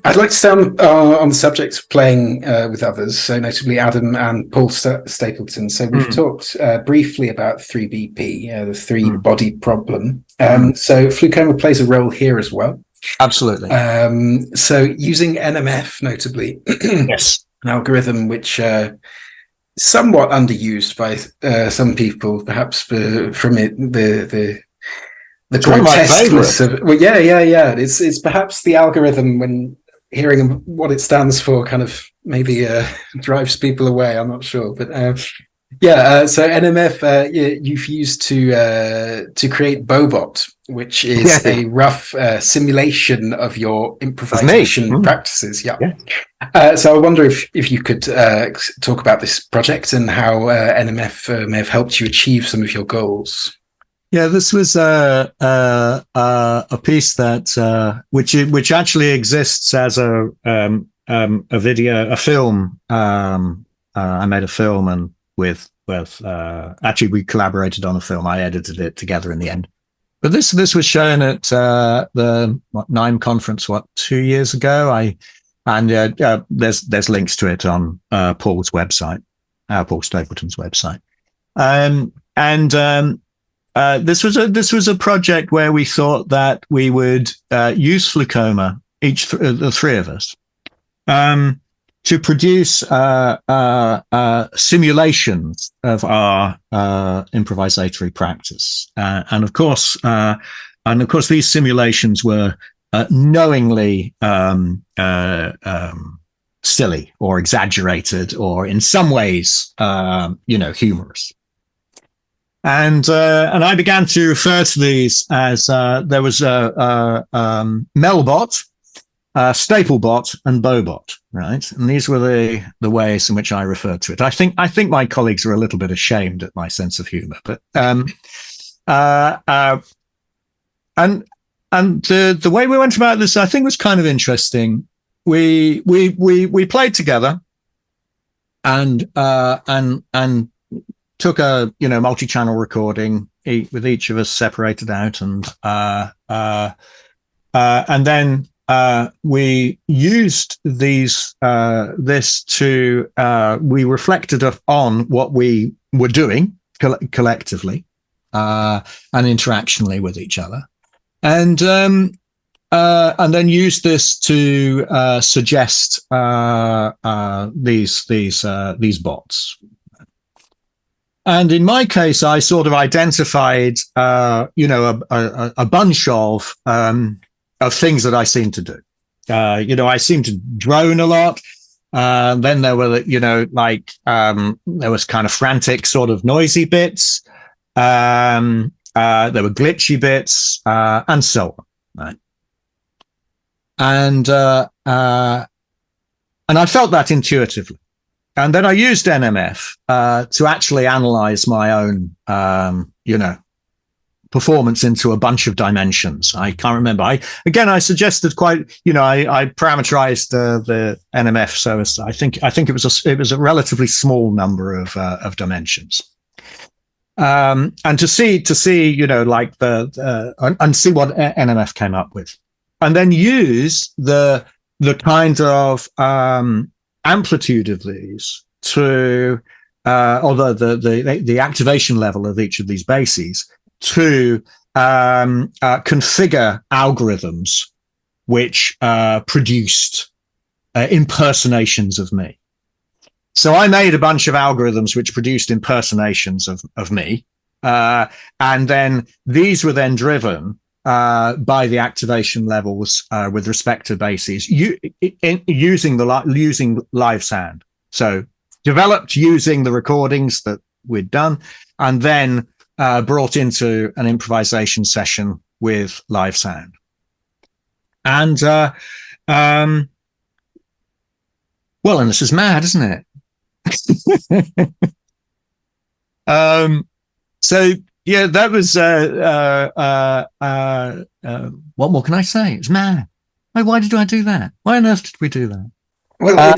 I'd like to stay on the subject of playing with others, so notably Adam and Paul Stapleton. So we've talked briefly about 3BP, the three body problem. So FluCoMa plays a role here as well. Absolutely. So using NMF, notably, yes, an algorithm which somewhat underused by some people, perhaps from the grotesqueness of it's perhaps the algorithm, when hearing what it stands for, kind of maybe drives people away. I'm not sure, but so NMF you've used to create bobot, which is a rough simulation of your improvisation practices. So I wonder if you could talk about this project and how NMF may have helped you achieve some of your goals. Yeah, this was a piece that which actually exists as a film. I made a film, and with actually we collaborated on a film. I edited it together in the end. But this was shown at the NIME conference 2 years ago. There's links to it on Paul's website, Paul Stapleton's website, this was a project where we thought that we would use FluCoMa, the three of us, to produce simulations of our improvisatory practice, and of course, these simulations were knowingly silly or exaggerated, or in some ways, humorous. And I began to refer to these as there was a Melbot, Staplebot, and Bobot, right? And these were the ways in which I referred to it. I think my colleagues were a little bit ashamed at my sense of humor, but and the way we went about this, I think, was kind of interesting. We played together and took a multi-channel recording with each of us separated out, and then we used this to we reflected on what we were doing collectively and interactionally with each other, and then use this to suggest these bots. And in my case, I sort of identified, a bunch of things that I seem to do. I seem to drone a lot. Then there were, there was kind of frantic, sort of noisy bits. There were glitchy bits, and so on. Right? And I felt that intuitively. And then I used NMF to actually analyze my own, performance into a bunch of dimensions. I can't remember. I suggested quite, I parameterized the NMF so as I think it was a relatively small number of dimensions. And to see, and see what NMF came up with, and then use the kind of amplitude of these to, although the activation level of each of these bases, to configure algorithms which produced impersonations of me. So I made a bunch of algorithms which produced impersonations of me, and then these were then driven by the activation levels with respect to bases, using live sound. So developed using the recordings that we'd done, and then brought into an improvisation session with live sound. And and this is mad, isn't it? So yeah, that was what more can I say? It's mad. Why did I do that? Why on earth did we do that? Well,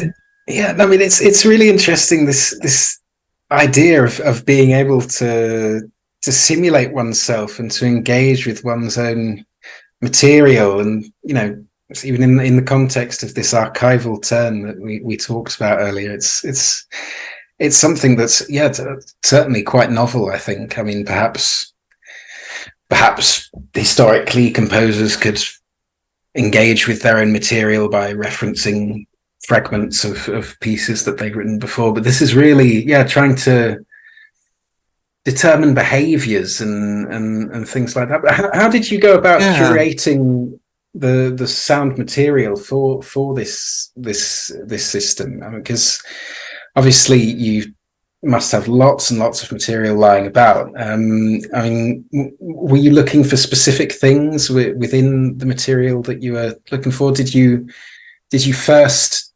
it's really interesting, this idea of being able to simulate oneself and to engage with one's own material, and even in the context of this archival turn that we talked about earlier, it's something that's certainly quite novel, I think. I mean, perhaps historically composers could engage with their own material by referencing fragments of pieces that they've written before, but this is really trying to determine behaviors and things like that. But how did you go about curating the sound material for this system? I mean, because obviously you must have lots and lots of material lying about. I mean, were you looking for specific things within the material that you were looking for? Did you first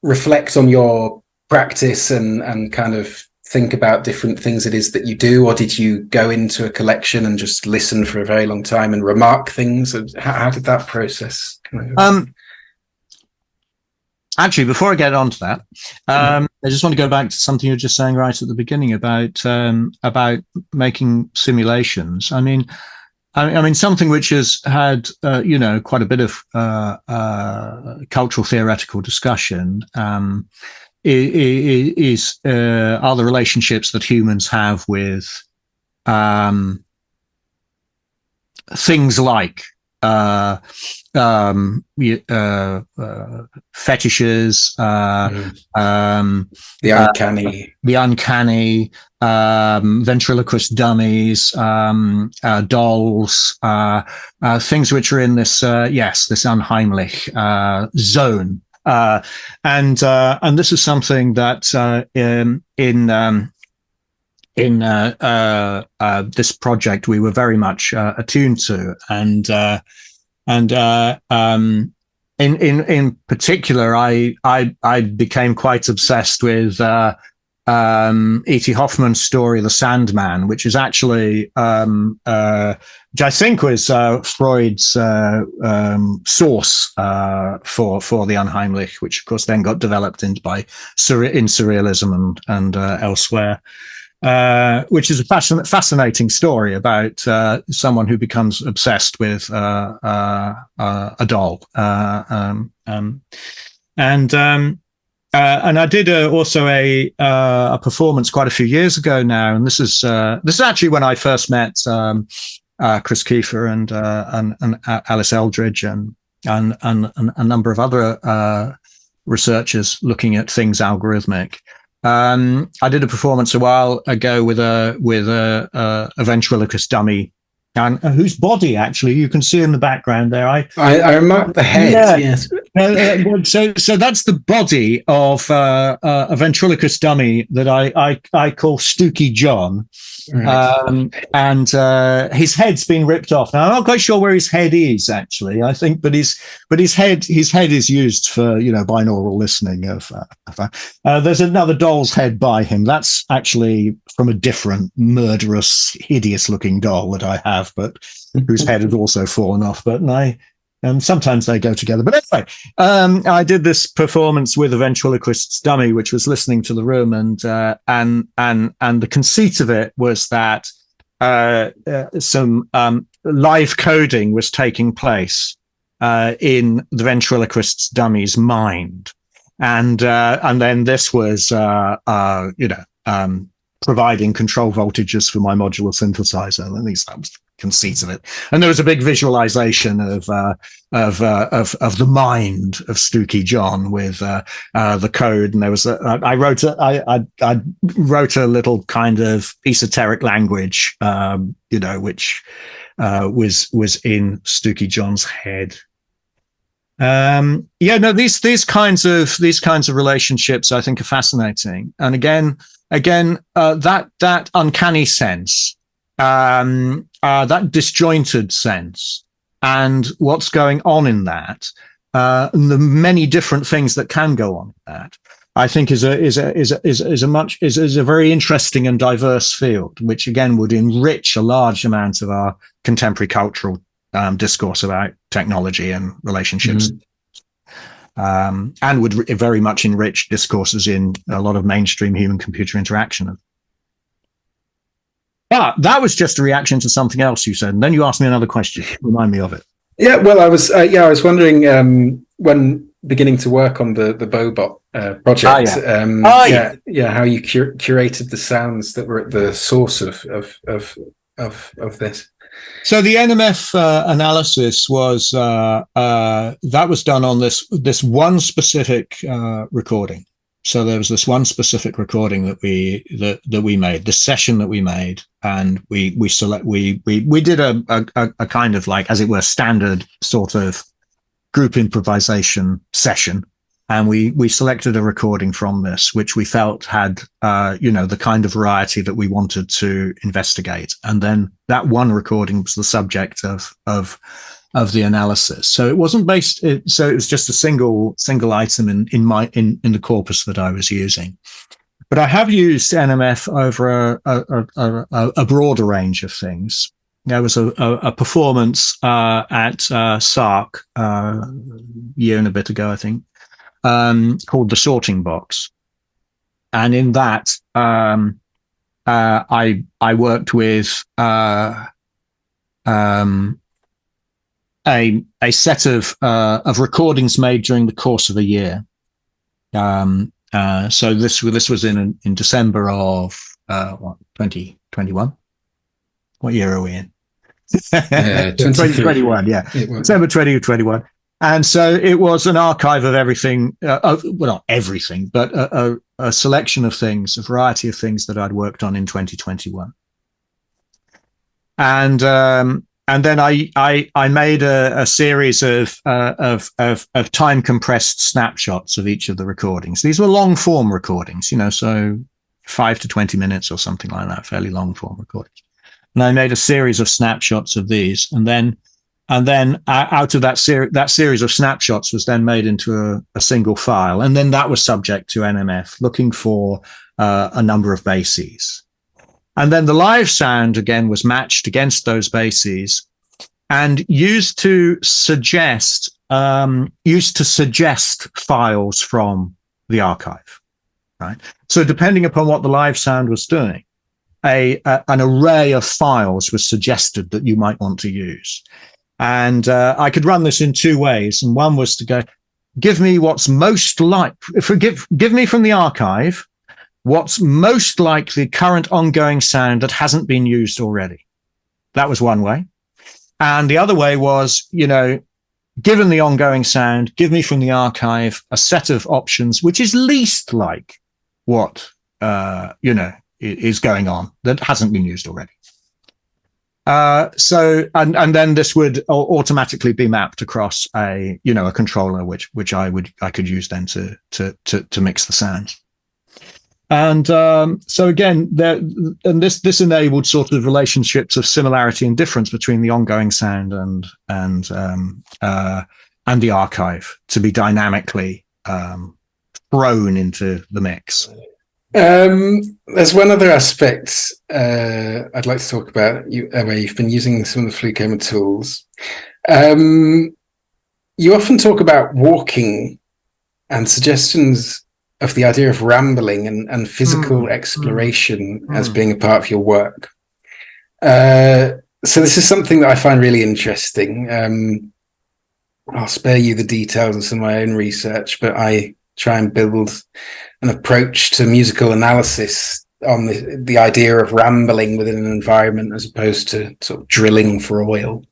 reflect on your practice and kind of think about different things it is that you do, or did you go into a collection and just listen for a very long time and remark things? How did that process Actually, before I get on to that, I just want to go back to something you were just saying right at the beginning about making simulations. I mean, something which has had quite a bit of cultural theoretical discussion are the relationships that humans have with things like fetishes, the uncanny, ventriloquist dummies, dolls, things which are in this this unheimlich zone, and this is something that in this project we were very much attuned to, and in particular, I became quite obsessed with E.T. Hoffmann's story, The Sandman, which is actually, which I think was Freud's source for the unheimlich, which of course then got developed in surrealism and elsewhere. Which is a fascinating story about someone who becomes obsessed with a doll, and I did also a performance quite a few years ago now, and this is actually when I first met Chris Kiefer and Alice Eldridge and a number of other researchers looking at things algorithmic. I did a performance a while ago with a ventriloquist dummy, and whose body actually you can see in the background there. I remarked the head. Yes. So that's the body of a ventriloquist dummy that I call Stooky John. Right. And his head's been ripped off. Now I'm not quite sure where his head is actually. I think, but his head is used for binaural listening. There's another doll's head by him. That's actually from a different murderous, hideous-looking doll that I have, but whose head had also fallen off. But sometimes they go together. But anyway, I did this performance with a ventriloquist's dummy, which was listening to the room, and the conceit of it was that some live coding was taking place in the ventriloquist's dummy's mind, and then this was providing control voltages for my modular synthesizer. At least that was the conceit of it. And there was a big visualization of the mind of Stooky John with the code. And there was I wrote a little kind of esoteric language, which was in Stooky John's head. These kinds of relationships I think are fascinating. And again, that uncanny sense, that disjointed sense, and what's going on in that, and the many different things that can go on in that, I think is a very interesting and diverse field, which again would enrich a large amount of our contemporary cultural discourse about technology and relationships. And would very much enrich discourses in a lot of mainstream human-computer interaction. But that was just a reaction to something else you said, and then you asked me another question. Remind me of it. Yeah, well, I was wondering when beginning to work on the bobot project, how you curated the sounds that were at the source of this. So the NMF analysis was that was done on this one specific recording. So there was this one specific recording that we made, the session that we made, and we did a kind of like, as it were, standard sort of group improvisation session, and we selected a recording from this, which we felt had the kind of variety that we wanted to investigate, and then that one recording was the subject of the analysis. So it wasn't based. So it was just a single item in the corpus that I was using. But I have used NMF over a broader range of things. There was a performance at SARC a year and a bit ago, I think, called The Sorting Box. And in that, I worked with a set of recordings made during the course of a year. So this was in December of 2021. What year are we in? 2021. Yeah, December 2021. And so it was an archive of everything. Well, not everything, but a selection of things, a variety of things that I'd worked on in 2021. And then I made a series of time compressed snapshots of each of the recordings. These were long form recordings, so 5 to 20 minutes or something like that, fairly long form recordings. And I made a series of snapshots of these, and then out of that series of snapshots was then made into a single file, and then that was subject to NMF, looking for a number of bases. And then the live sound again was matched against those bases and used to suggest files from the archive, right? So depending upon what the live sound was doing, an array of files was suggested that you might want to use. And I could run this in two ways. And one was to go, give me what's most like, give me from the archive what's most like the current ongoing sound that hasn't been used already. That was one way. And the other way was, given the ongoing sound, give me from the archive a set of options which is least like what, is going on that hasn't been used already. And then this would automatically be mapped across a controller, which I could use then to mix the sounds. And so again, this enabled sort of relationships of similarity and difference between the ongoing sound and the archive to be dynamically thrown into the mix. There's one other aspect I'd like to talk about, where you've been using some of the FluCoMa tools. You often talk about walking and suggestions of the idea of rambling and physical exploration as being a part of your work. So this is something that I find really interesting. I'll spare you the details of some of my own research, but I try and build an approach to musical analysis on the idea of rambling within an environment as opposed to sort of drilling for oil.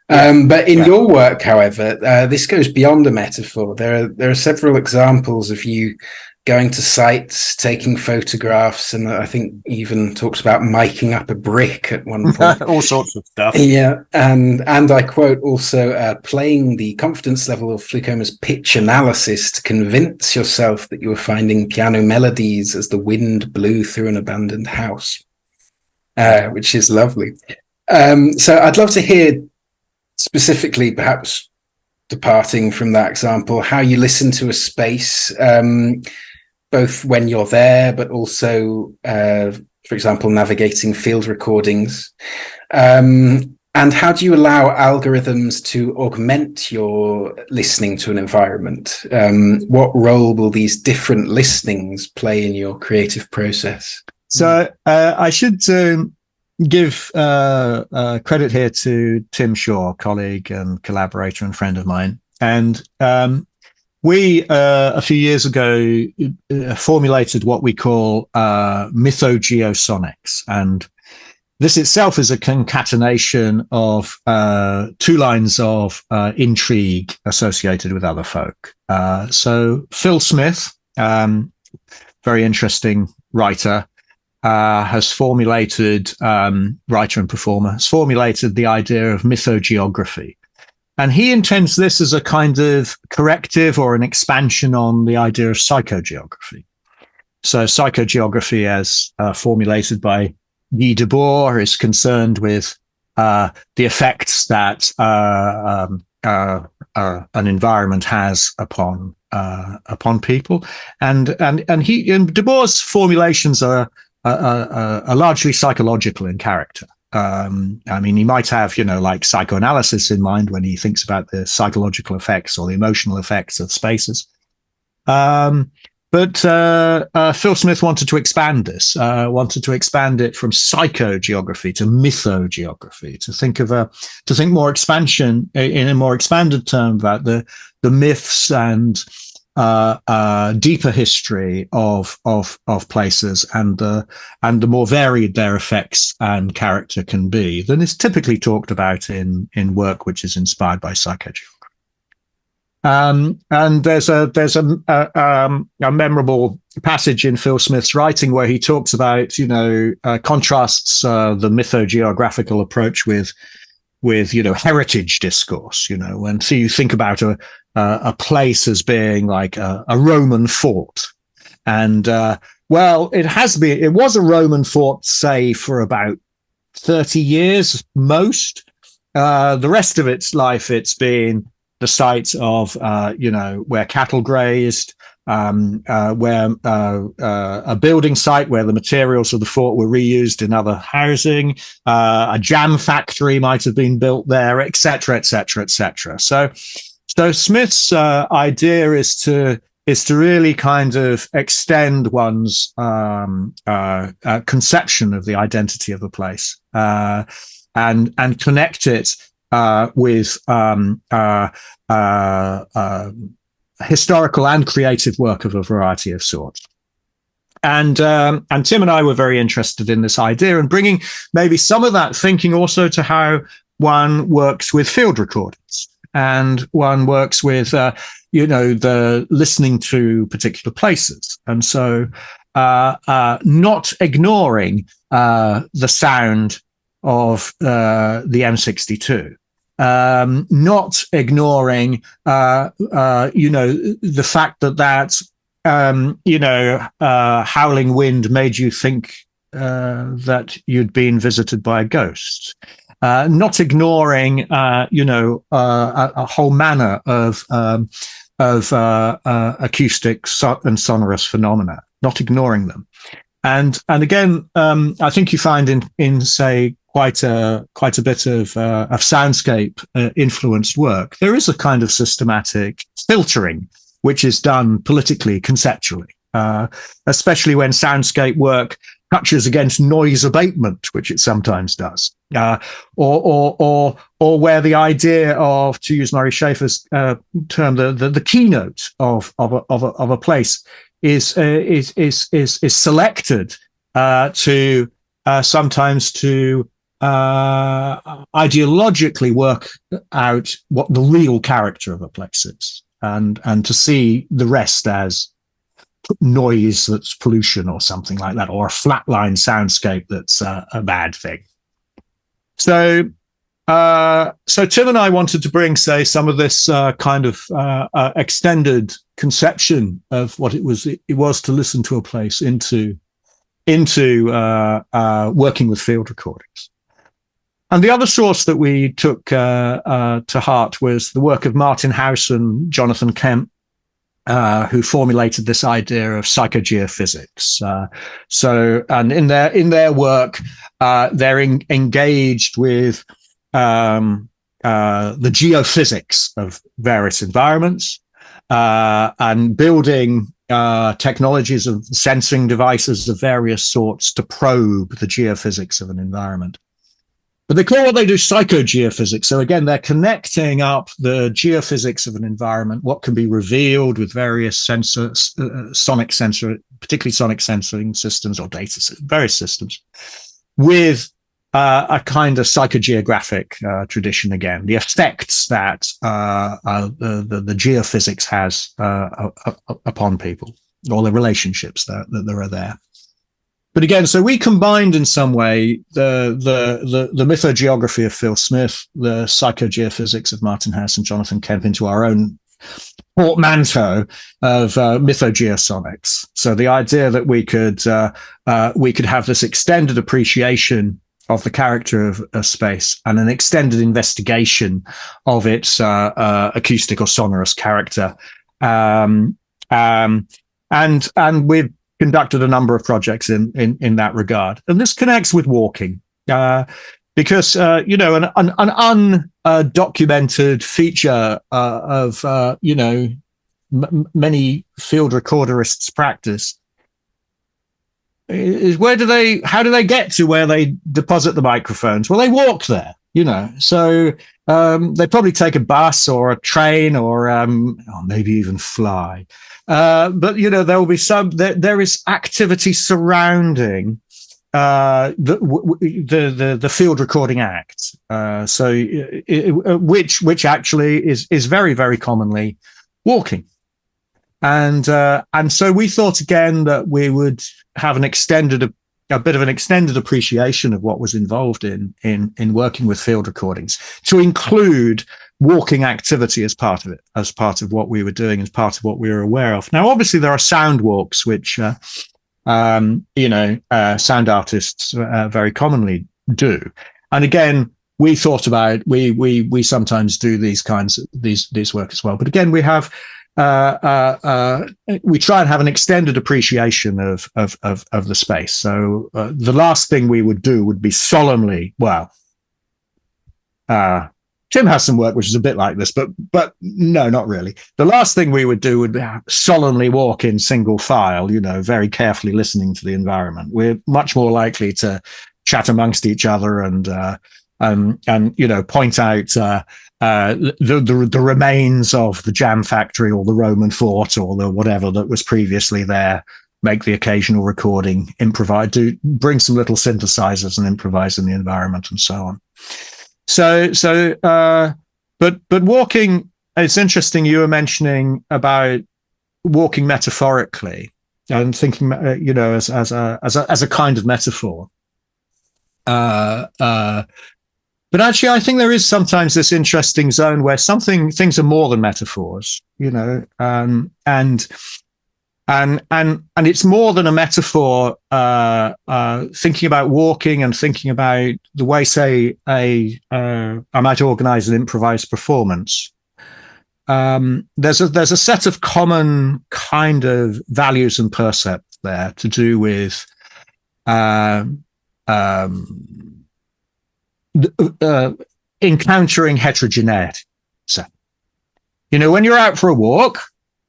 But in your work, however, this goes beyond a metaphor. There are several examples of you going to sites, taking photographs, and I think even talks about miking up a brick at one point. All sorts of stuff. Yeah, and I quote also playing the confidence level of FluCoMa's pitch analysis to convince yourself that you were finding piano melodies as the wind blew through an abandoned house, which is lovely. So I'd love to hear specifically, perhaps departing from that example, how you listen to a space, both when you're there, but also, for example, navigating field recordings. And how do you allow algorithms to augment your listening to an environment? What role will these different listenings play in your creative process? So I should give credit here to Tim Shaw, colleague and collaborator and friend of mine. And we, a few years ago, formulated what we call mythogeosonics. And this itself is a concatenation of two lines of intrigue associated with other folk. So Phil Smith, very interesting writer, has formulated, writer and performer, has formulated the idea of mythogeography. And he intends this as a kind of corrective or an expansion on the idea of psychogeography. So psychogeography, as formulated by Guy Debord, is concerned with the effects that an environment has upon people, and Debord's formulations are largely psychological in character. I mean, he might have, like psychoanalysis in mind when he thinks about the psychological effects or the emotional effects of spaces. But Phil Smith wanted to expand this, wanted to expand it from psychogeography to mythogeography, to think more expansion in a more expanded term about the myths and deeper history of places and the more varied their effects and character can be than is typically talked about in work which is inspired by psychogeography. And there's a memorable passage in Phil Smith's writing where he talks about, contrasts the mythogeographical approach with heritage discourse. When you think about a place as being like a Roman fort, and it was a Roman fort, say, for about 30 years most. The rest of its life, it's been the site of, where cattle grazed, where a building site where the materials of the fort were reused in other housing, a jam factory might have been built there, etc., etc., etc. So Smith's idea is to really kind of extend one's conception of the identity of a place and connect it with historical and creative work of a variety of sorts. And Tim and I were very interested in this idea and bringing maybe some of that thinking also to how one works with field recordings and one works with, the listening to particular places. And so not ignoring the sound of the M62. Not ignoring, the fact that howling wind made you think that you'd been visited by a ghost. Not ignoring, a whole manner of acoustic and sonorous phenomena. Not ignoring them, and again, I think you find in say quite a bit of soundscape influenced work, there is a kind of systematic filtering which is done politically, conceptually, especially when soundscape work touches against noise abatement, which it sometimes does, or where the idea of, to use Murray Schafer's term, the keynote of a place is selected to sometimes to ideologically work out what the real character of a place is, and to see the rest as noise that's pollution or something like that, or a flatline soundscape that's a bad thing. So Tim and I wanted to bring, say, some of this kind of extended conception of what it was to listen to a place into working with field recordings. And the other source that we took to heart was the work of Martin House and Jonathan Kemp, who formulated this idea of psychogeophysics. And in their work, they're engaged with the geophysics of various environments, and building technologies of sensing devices of various sorts to probe the geophysics of an environment. But they call what they do psychogeophysics. So again, they're connecting up the geophysics of an environment, what can be revealed with various sonic sensor, particularly sonic sensing systems or various systems, with a kind of psychogeographic tradition again, the effects that the geophysics has upon people, or the relationships that there are there. But again, so we combined in some way the mythogeography of Phil Smith, the psychogeophysics of Martin House and Jonathan Kemp into our own portmanteau of mythogeosonics. So the idea that we could have this extended appreciation of the character of a space and an extended investigation of its acoustic or sonorous character, and we've conducted a number of projects in that regard. And this connects with walking, because an undocumented feature of many field recorderists' practice is how do they get to where they deposit the microphones? Well, they walk there, so they probably take a bus or a train or maybe even fly. But there will be there is activity surrounding the field recording act, which actually is very, very commonly walking, and so we thought again that we would have a bit of an extended appreciation of what was involved in working with field recordings, to include walking activity as part of it, as part of what we were doing, as part of what we were aware of. Now, obviously, there are sound walks, which sound artists very commonly do. And again, we thought about we sometimes do these kinds of these work as well. But again, we have we try and have an extended appreciation of the space. So the last thing we would do would be solemnly, Tim has some work which is a bit like this, but no, not really. The last thing we would do would solemnly walk in single file, very carefully listening to the environment. We're much more likely to chat amongst each other and point out the remains of the jam factory or the Roman fort or the whatever that was previously there. Make the occasional recording, bring some little synthesizers and improvise in the environment and so on. But walking, it's interesting. You were mentioning about walking metaphorically and thinking, as a kind of metaphor. But actually, I think there is sometimes this interesting zone where things are more than metaphors, and it's more than a metaphor. Thinking about walking and thinking about the way, say, I might organize an improvised performance. There's a set of common kind of values and percepts there to do with encountering heterogeneity. So, when you're out for a walk,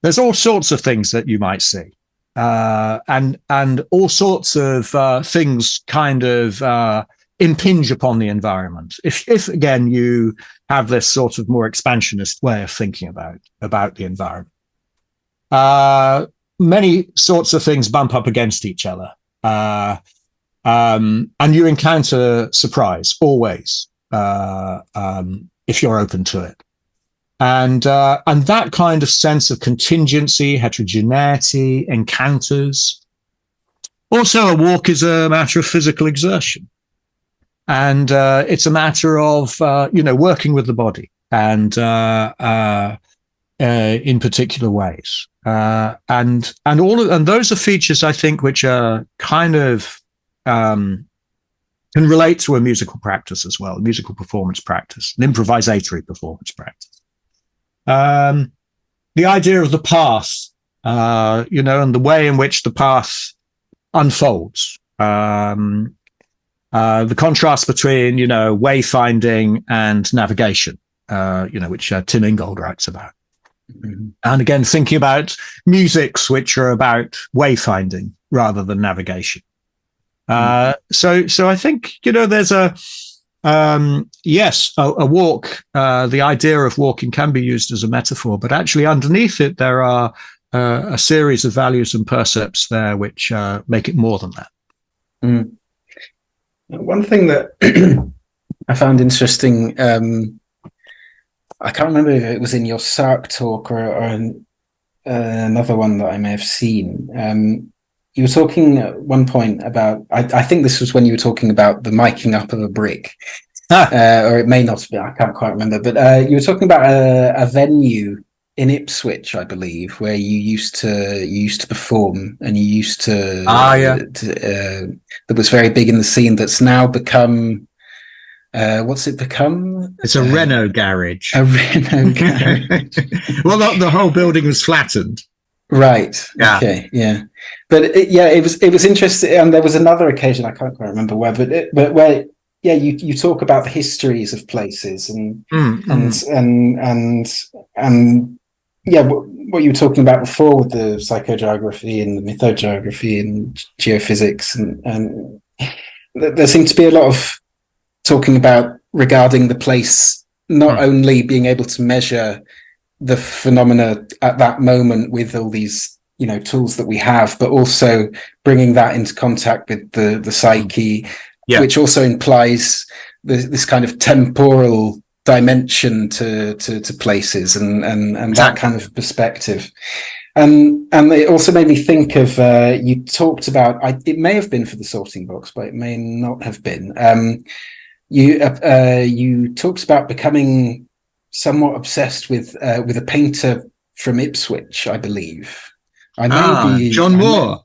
there's all sorts of things that you might see, and all sorts of things kind of impinge upon the environment. If again you have this sort of more expansionist way of thinking about the environment, many sorts of things bump up against each other, and you encounter surprise always if you're open to it. And that kind of sense of contingency, heterogeneity, encounters. Also, a walk is a matter of physical exertion. And it's a matter of, working with the body and in particular ways. And those are features, I think, which are kind of can relate to a musical practice as well, a musical performance practice, an improvisatory performance practice. The idea of the path, and the way in which the path unfolds, the contrast between, wayfinding and navigation, which Tim Ingold writes about. And again, thinking about musics which are about wayfinding rather than navigation. So I think, there's a walk. The idea of walking can be used as a metaphor, but actually underneath it, there are a series of values and percepts there which make it more than that. One thing that I found interesting, I can't remember if it was in your SARC talk or another one that I may have seen. You were talking at one point about, I think this was when you were talking about the miking up of a brick. Or it may not be, I can't quite remember, but you were talking about a venue in Ipswich, I believe, where you used to perform, and you used to that was very big in the scene, that's now become what's it become? It's a Renault garage. A Renault garage. Well, the whole building was flattened. Right. Yeah. Okay. Yeah. But it was interesting, and there was another occasion, I can't quite remember where, but where you talk about the histories of places and what you were talking about before with the psychogeography and the mythogeography and geophysics, and there seemed to be a lot of talking about regarding the place not only being able to measure the phenomena at that moment with all these tools that we have, but also bringing that into contact with the psyche, which also implies this kind of temporal dimension to places and exactly. That kind of perspective. And it also made me think of you talked about, it may have been for the sorting box, but it may not have been. You talked about becoming somewhat obsessed with a painter from Ipswich, I believe. John Moore.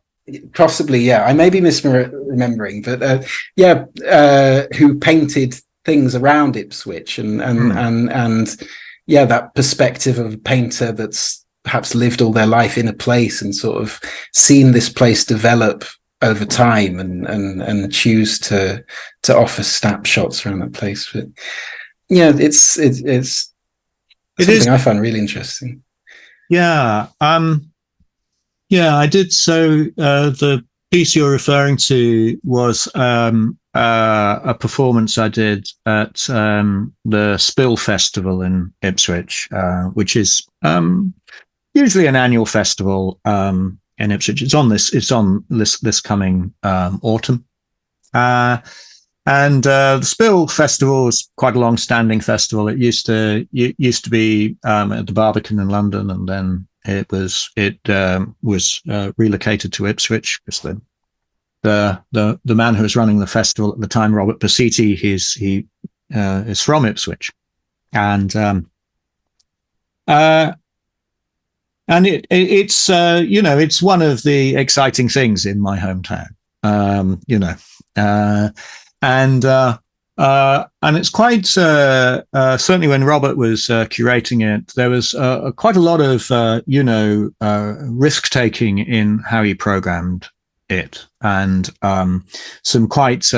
Possibly, yeah. I may be misremembering, but who painted things around Ipswich and that perspective of a painter that's perhaps lived all their life in a place and sort of seen this place develop over time and choose to offer snapshots around that place. But it's something I find really interesting. Yeah. I did. So the piece you're referring to was a performance I did at the Spill Festival in Ipswich, which is usually an annual festival in Ipswich. It's on this coming autumn. And the Spill Festival is quite a long-standing festival. It used to be at the Barbican in London, and then it was relocated to Ipswich because the man who was running the festival at the time, Robert Bassetti, he is from Ipswich, and it's one of the exciting things in my hometown, and it's quite certainly when Robert was curating it, there was quite a lot of risk taking in how he programmed it, and some quite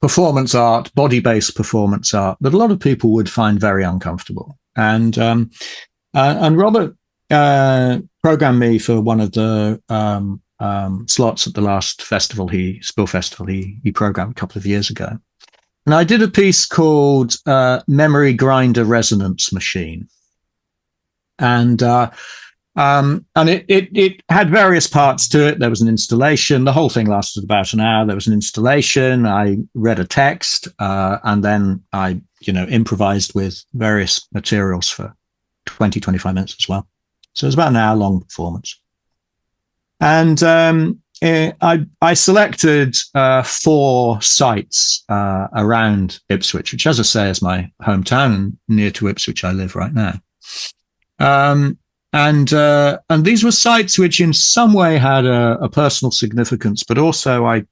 performance art, body-based performance art that a lot of people would find very uncomfortable. And Robert programmed me for one of the slots at the last Spill Festival he programmed a couple of years ago. And I did a piece called Memory Grinder Resonance Machine. And it had various parts to it. There was an installation. The whole thing lasted about an hour. There was an installation. I read a text, and then I, improvised with various materials for 20, 25 minutes as well. So it was about an hour long performance. And I selected 4 sites around Ipswich, which, as I say, is my hometown, and near to Ipswich I live right now. And these were sites which in some way had a personal significance, but also I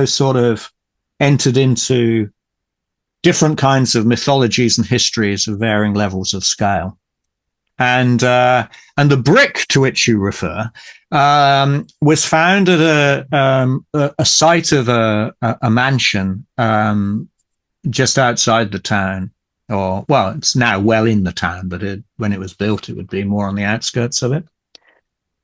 sort of entered into different kinds of mythologies and histories of varying levels of scale. And the brick to which you refer was found at a site of a mansion just outside the town, or, well, it's now well in the town, but when it was built, it would be more on the outskirts of it,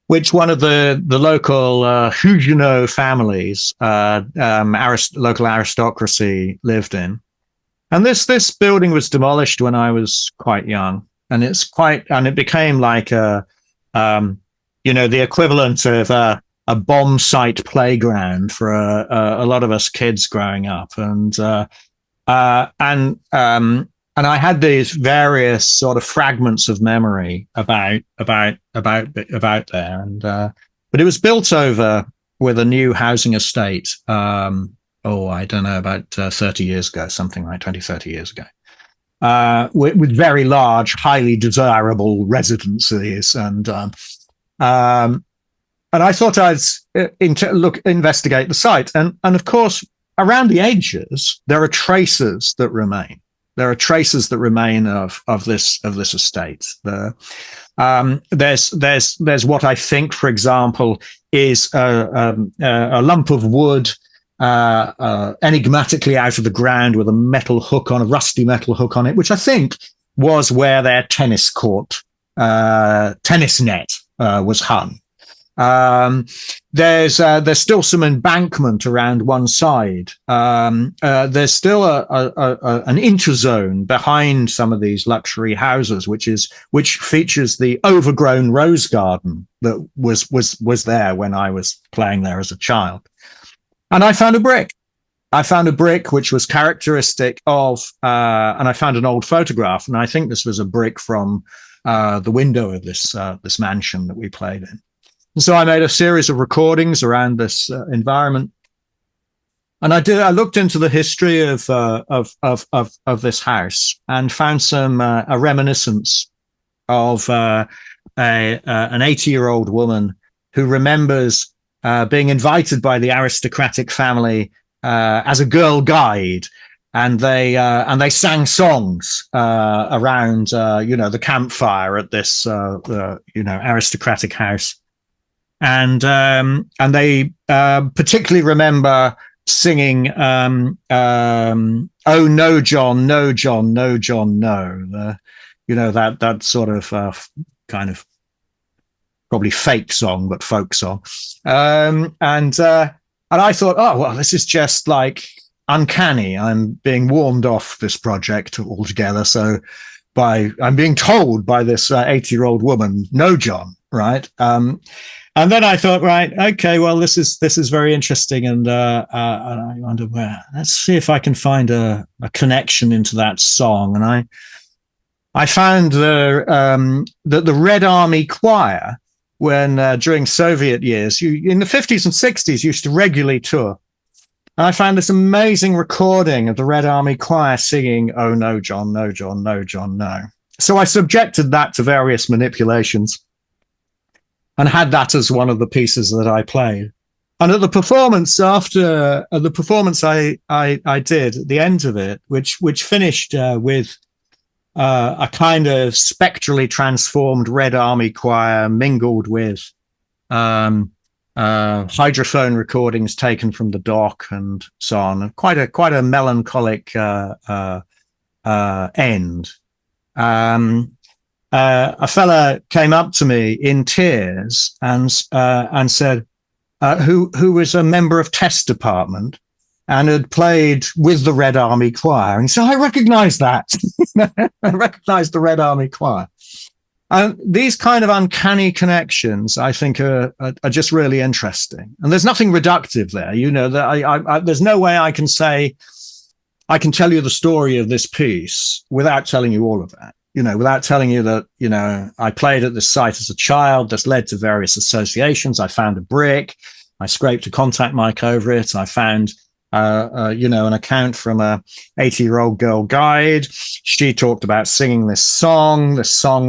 which one of the local Huguenot families, local aristocracy, lived in. And this building was demolished when I was quite young, and it became like the equivalent of a bomb site playground for a lot of us kids growing up, and I had these various sort of fragments of memory about there, and but it was built over with a new housing estate. I don't know, about 30 years ago, something like 20, 30 years ago, with very large, highly desirable residences. And I thought I'd investigate the site. And of course, around the edges, there are traces that remain. There are traces that remain of this estate. There's what I think, for example, is a lump of wood enigmatically out of the ground with a rusty metal hook on it, which I think was where their tennis net was hung. There's still some embankment around one side. There's still an interzone behind some of these luxury houses, which features the overgrown rose garden that was there when I was playing there as a child. And I found a brick. Which was characteristic of, and I found an old photograph, and I think this was a brick from the window of this mansion that we played in. And so I made a series of recordings around this environment, and I looked into the history of this house and found a reminiscence of an 80-year-old woman who remembers being invited by the aristocratic family as a girl guide, and they sang songs around the campfire at this aristocratic house, and they particularly remember singing "Oh no, John, no, John, no, John, no." That sort of kind of probably fake song, but folk song. And I thought, oh, well, this is just like uncanny. I'm being warned off this project altogether. So I'm being told by this 80-year-old woman, no, John, right? And then I thought, right, okay, well, this is very interesting. And I wonder let's see if I can find a connection into that song. And I found that the Red Army Choir, when during Soviet years, in the 50s and 60s, used to regularly tour. And I found this amazing recording of the Red Army Choir singing, "Oh no, John, no, John, no, John, no." So I subjected that to various manipulations and had that as one of the pieces that I played. And at the performance I did at the end of it, which finished with a kind of spectrally transformed Red Army Choir mingled with hydrophone recordings taken from the dock and so on, and quite a melancholic end. A fella came up to me in tears and said, who was a member of test department and had played with the Red Army Choir. And he said, I recognize that. I recognize the Red Army Choir. And these kind of uncanny connections, I think, are just really interesting. And there's nothing reductive there. That there's no way I can say, I can tell you the story of this piece without telling you all of that. Without telling you that, I played at this site as a child. That's led to various associations. I found a brick. I scraped a contact mic over it. I found an account from a 80-year-old girl guide. She talked about singing this song.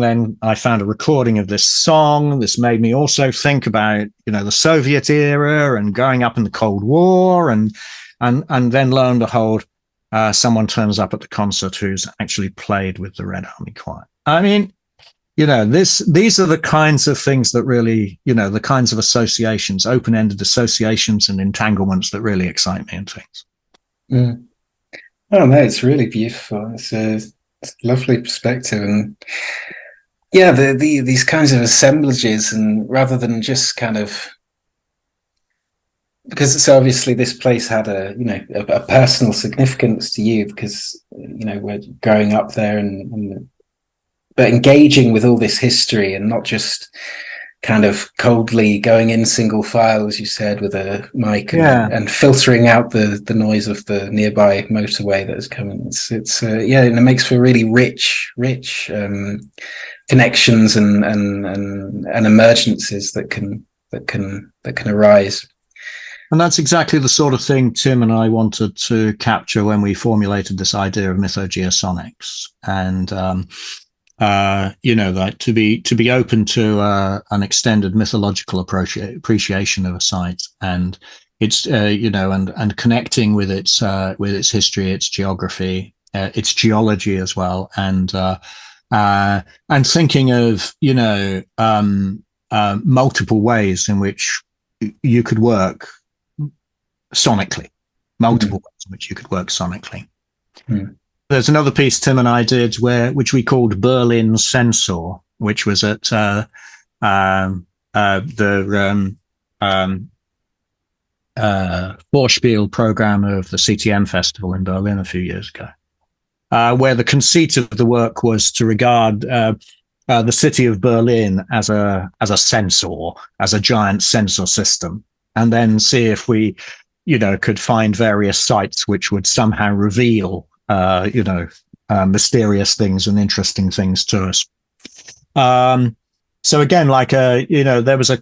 Then I found a recording of this song. This made me also think about, the Soviet era and growing up in the Cold War. And then lo and behold, someone turns up at the concert who's actually played with the Red Army Choir. I mean, these are the kinds of things that really, the kinds of associations, open-ended associations and entanglements that really excite me in things. Mm. Oh no, it's really beautiful. Lovely perspective, and yeah, these kinds of assemblages, and rather than just kind of, because it's obviously this place had a personal significance to you because we're growing up there, and but engaging with all this history and not just kind of coldly going in single file, as you said, with a mic and filtering out the noise of the nearby motorway that is coming. It's yeah, and it makes for really rich connections and emergencies that can arise. And that's exactly the sort of thing Tim and I wanted to capture when we formulated this idea of mythogeosonics. And like to be open to an extended mythological appreciation of a site, and its and connecting with its history, its geography, its geology as well, and thinking of multiple ways in which you could work sonically, multiple ways in which you could work sonically. There's another piece Tim and I did which we called Berlin Sensor, which was at the Vorspiel program of the CTM festival in Berlin a few years ago, where the conceit of the work was to regard the city of Berlin as a sensor, as a giant sensor system, and then see if we could find various sites which would somehow reveal mysterious things and interesting things to us. So again, like there was a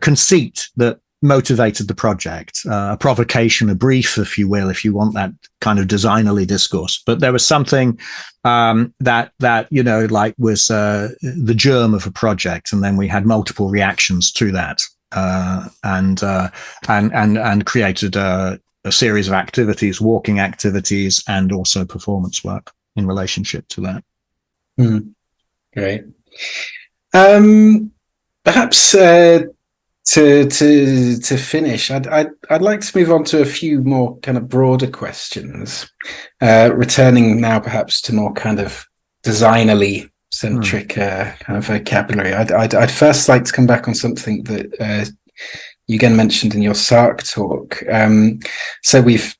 conceit that motivated the project, a provocation, a brief, if you will, if you want that kind of designerly discourse. But there was something that was the germ of a project, and then we had multiple reactions to that, and created a series of activities, walking activities, and also performance work in relationship to that. Great. Perhaps to finish, I'd like to move on to a few more kind of broader questions, returning now perhaps to more kind of designerly centric kind of vocabulary. I'd first like to come back on something that you again mentioned in your SARC talk. So we've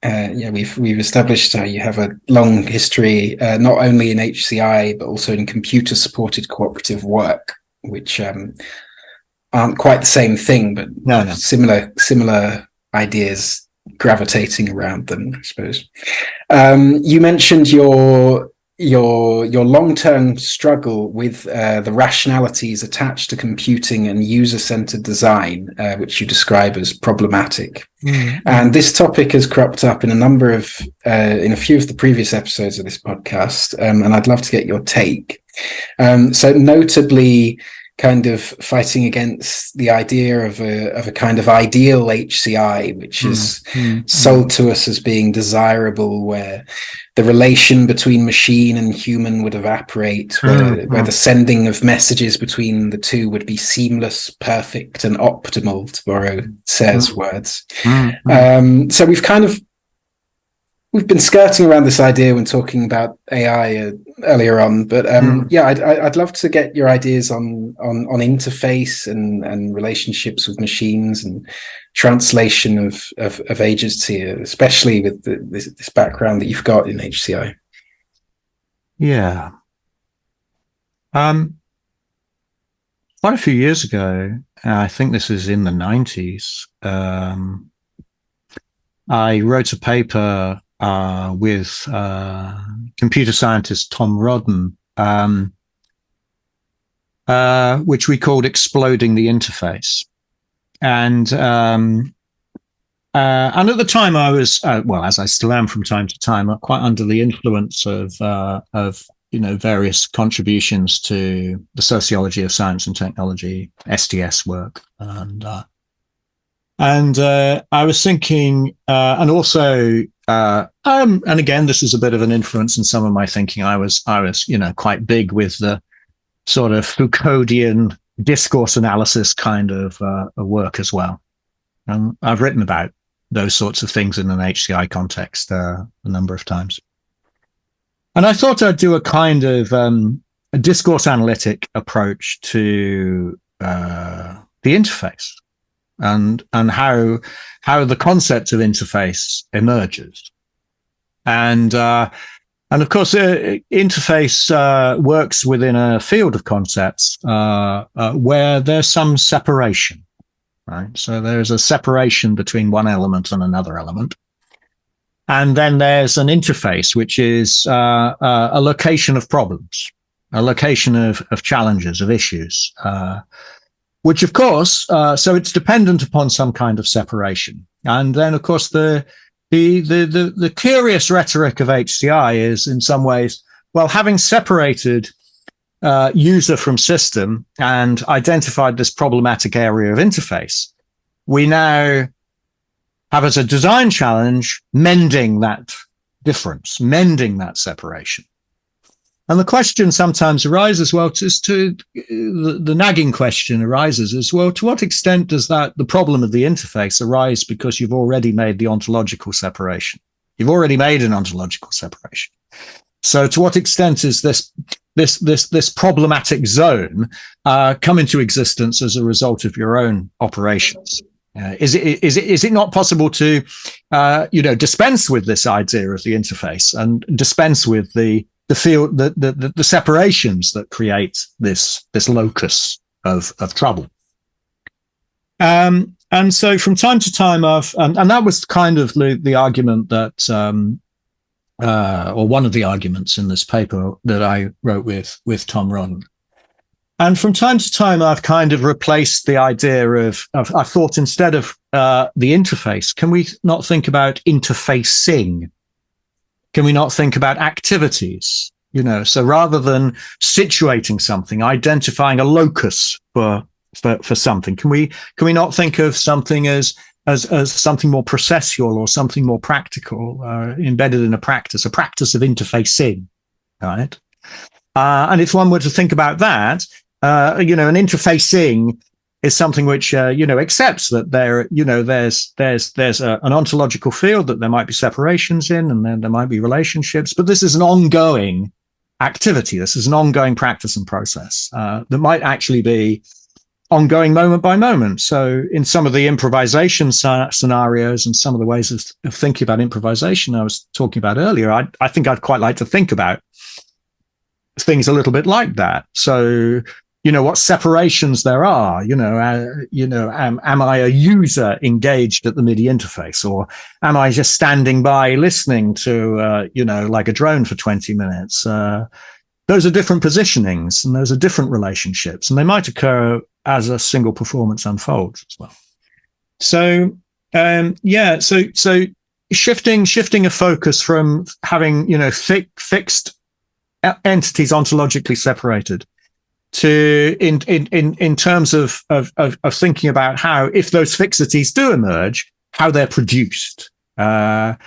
established you have a long history, not only in HCI but also in computer supported cooperative work, which aren't quite the same thing, but similar ideas gravitating around them, I suppose. You mentioned your long-term struggle with the rationalities attached to computing and user-centered design, which you describe as problematic. And this topic has cropped up in in a few of the previous episodes of this podcast, and I'd love to get your take. So notably, kind of fighting against the idea of a kind of ideal HCI, which is sold to us as being desirable, where the relation between machine and human would evaporate, where the sending of messages between the two would be seamless, perfect, and optimal, to borrow Sayre's words. So we've been skirting around this idea when talking about AI earlier on, but I'd love to get your ideas on interface and relationships with machines and translation of agency, especially with this background that you've got in HCI. Yeah. Quite a few years ago, I think this is in the 90s, I wrote a paper with computer scientist Tom Rodden, which we called Exploding the Interface. And at the time I was, as I still am from time to time, quite under the influence of various contributions to the sociology of science and technology, STS work. And I was thinking, and also, and again, this is a bit of an influence in some of my thinking. I was, quite big with the sort of Foucauldian discourse analysis kind of work as well. I've written about those sorts of things in an HCI context a number of times. And I thought I'd do a kind of a discourse analytic approach to the interface and how the concept of interface emerges. And of course, interface works within a field of concepts where there's some separation, right? So there's a separation between one element and another element. And then there's an interface, which is a location of problems, a location of challenges, of issues, which, of course, so it's dependent upon some kind of separation. And then, of course, the curious rhetoric of HCI is, in some ways, well, having separated user from system and identified this problematic area of interface, we now have as a design challenge mending that difference, mending that separation. And the question sometimes arises, well, the nagging question arises is, well, to what extent does the problem of the interface arise because you've already made the ontological separation? You've already made an ontological separation. So to what extent is this problematic zone come into existence as a result of your own operations? Is it not possible to, dispense with this idea of the interface and dispense with the field, the separations that create this locus of trouble? And so from time to time, and that was kind of the argument that, or one of the arguments in this paper that I wrote with Tom Ron. And from time to time, I've kind of replaced the idea of I thought, instead of the interface, can we not think about interfacing? Can we not think about activities? So rather than situating something, identifying a locus for something, can we not think of something as something more processual or something more practical, embedded in a practice of interfacing, right? And if one were to think about that, an interfacing is something which, accepts that there's an ontological field, that there might be separations in, and then there might be relationships, but this is an ongoing activity. This is an ongoing practice and process that might actually be ongoing moment by moment. So in some of the improvisation scenarios and some of the ways of thinking about improvisation I was talking about earlier, I think I'd quite like to think about things a little bit like that. So, what separations there are, am I a user engaged at the MIDI interface, or am I just standing by listening to, like a drone for 20 minutes? Those are different positionings and those are different relationships, and they might occur as a single performance unfolds as well. So, so shifting a focus from having, fixed entities ontologically separated to in terms of thinking about how, if those fixities do emerge, how they're produced. And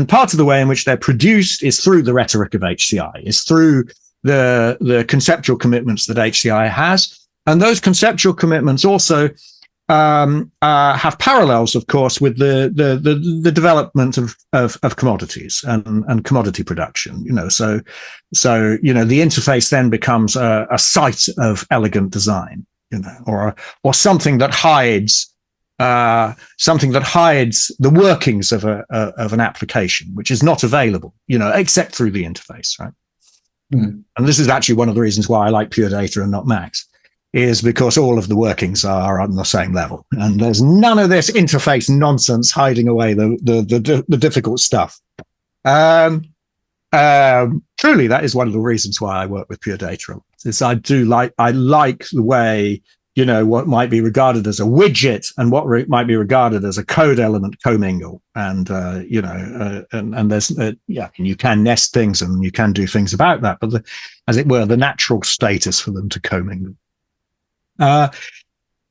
part of the way in which they're produced is through the rhetoric of HCI, is through the conceptual commitments that HCI has. And those conceptual commitments also have parallels, of course, with the development of commodities and commodity production. So the interface then becomes a site of elegant design, or something that hides the workings of an application, which is not available, except through the interface, right? Mm. And this is actually one of the reasons why I like pure data and not Max, is because all of the workings are on the same level, and there's none of this interface nonsense hiding away the difficult stuff. Truly, that is one of the reasons why I work with pure data. Is I like the way, what might be regarded as a widget and what might be regarded as a code element commingle, and and there's and you can nest things and you can do things about that, but as it were, the natural state is for them to commingle. And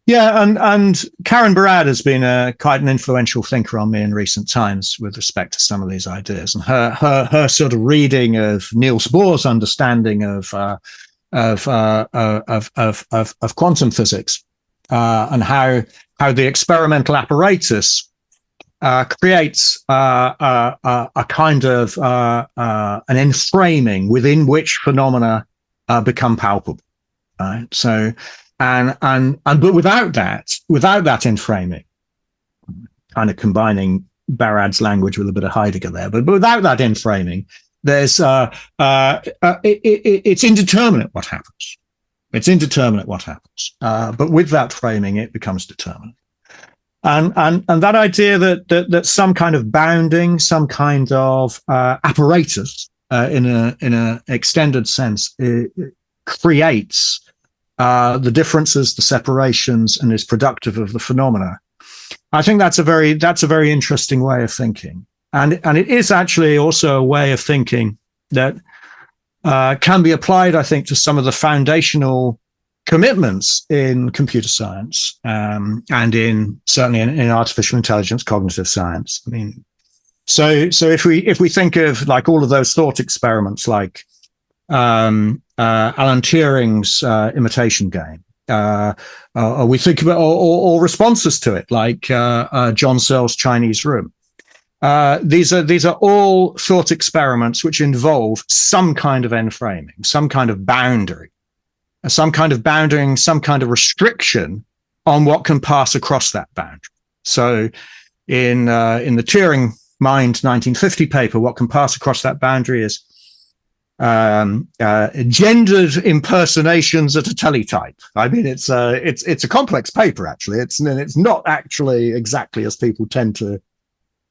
Karen Barad has been quite an influential thinker on me in recent times with respect to some of these ideas, and her sort of reading of Niels Bohr's understanding of quantum physics, and how the experimental apparatus creates a kind of an enframing within which phenomena become palpable. Right? So, but without that enframing, kind of combining Barad's language with a bit of Heidegger there, but without that enframing, there's it's indeterminate what happens. It's indeterminate what happens. But with that framing, it becomes determinate. And that idea that some kind of bounding, some kind of apparatus in a extended sense, it creates the differences, the separations, and is productive of the phenomena. I think that's a very interesting way of thinking, and it is actually also a way of thinking that can be applied, I think, to some of the foundational commitments in computer science and certainly in artificial intelligence, cognitive science. I mean, so if we think of like all of those thought experiments, like Alan Turing's imitation game, or we think about or responses to it, like John Searle's Chinese Room. These are all thought experiments which involve some kind of enframing, some kind of boundary, some kind of bounding, some kind of restriction on what can pass across that boundary. So in the Turing Mind 1950 paper, what can pass across that boundary is gendered impersonations at a teletype. I mean, it's a complex paper, actually. It's not actually exactly as people tend to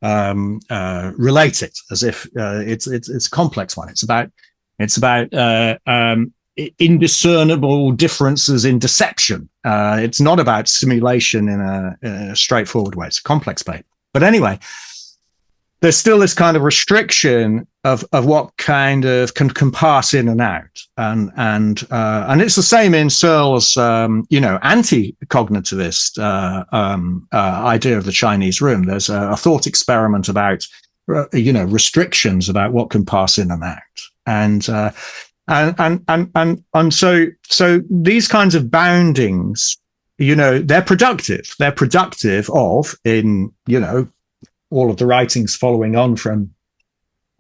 relate it, as if it's a complex one. It's about indiscernible differences in deception. It's not about simulation in a straightforward way. It's a complex paper. But anyway, there's still this kind of restriction of what kind of can pass in and out, and it's the same in Searle's anti-cognitivist idea of the Chinese Room. There's a thought experiment about restrictions about what can pass in and out, and so these kinds of boundings, they're productive. They're productive of all of the writings following on from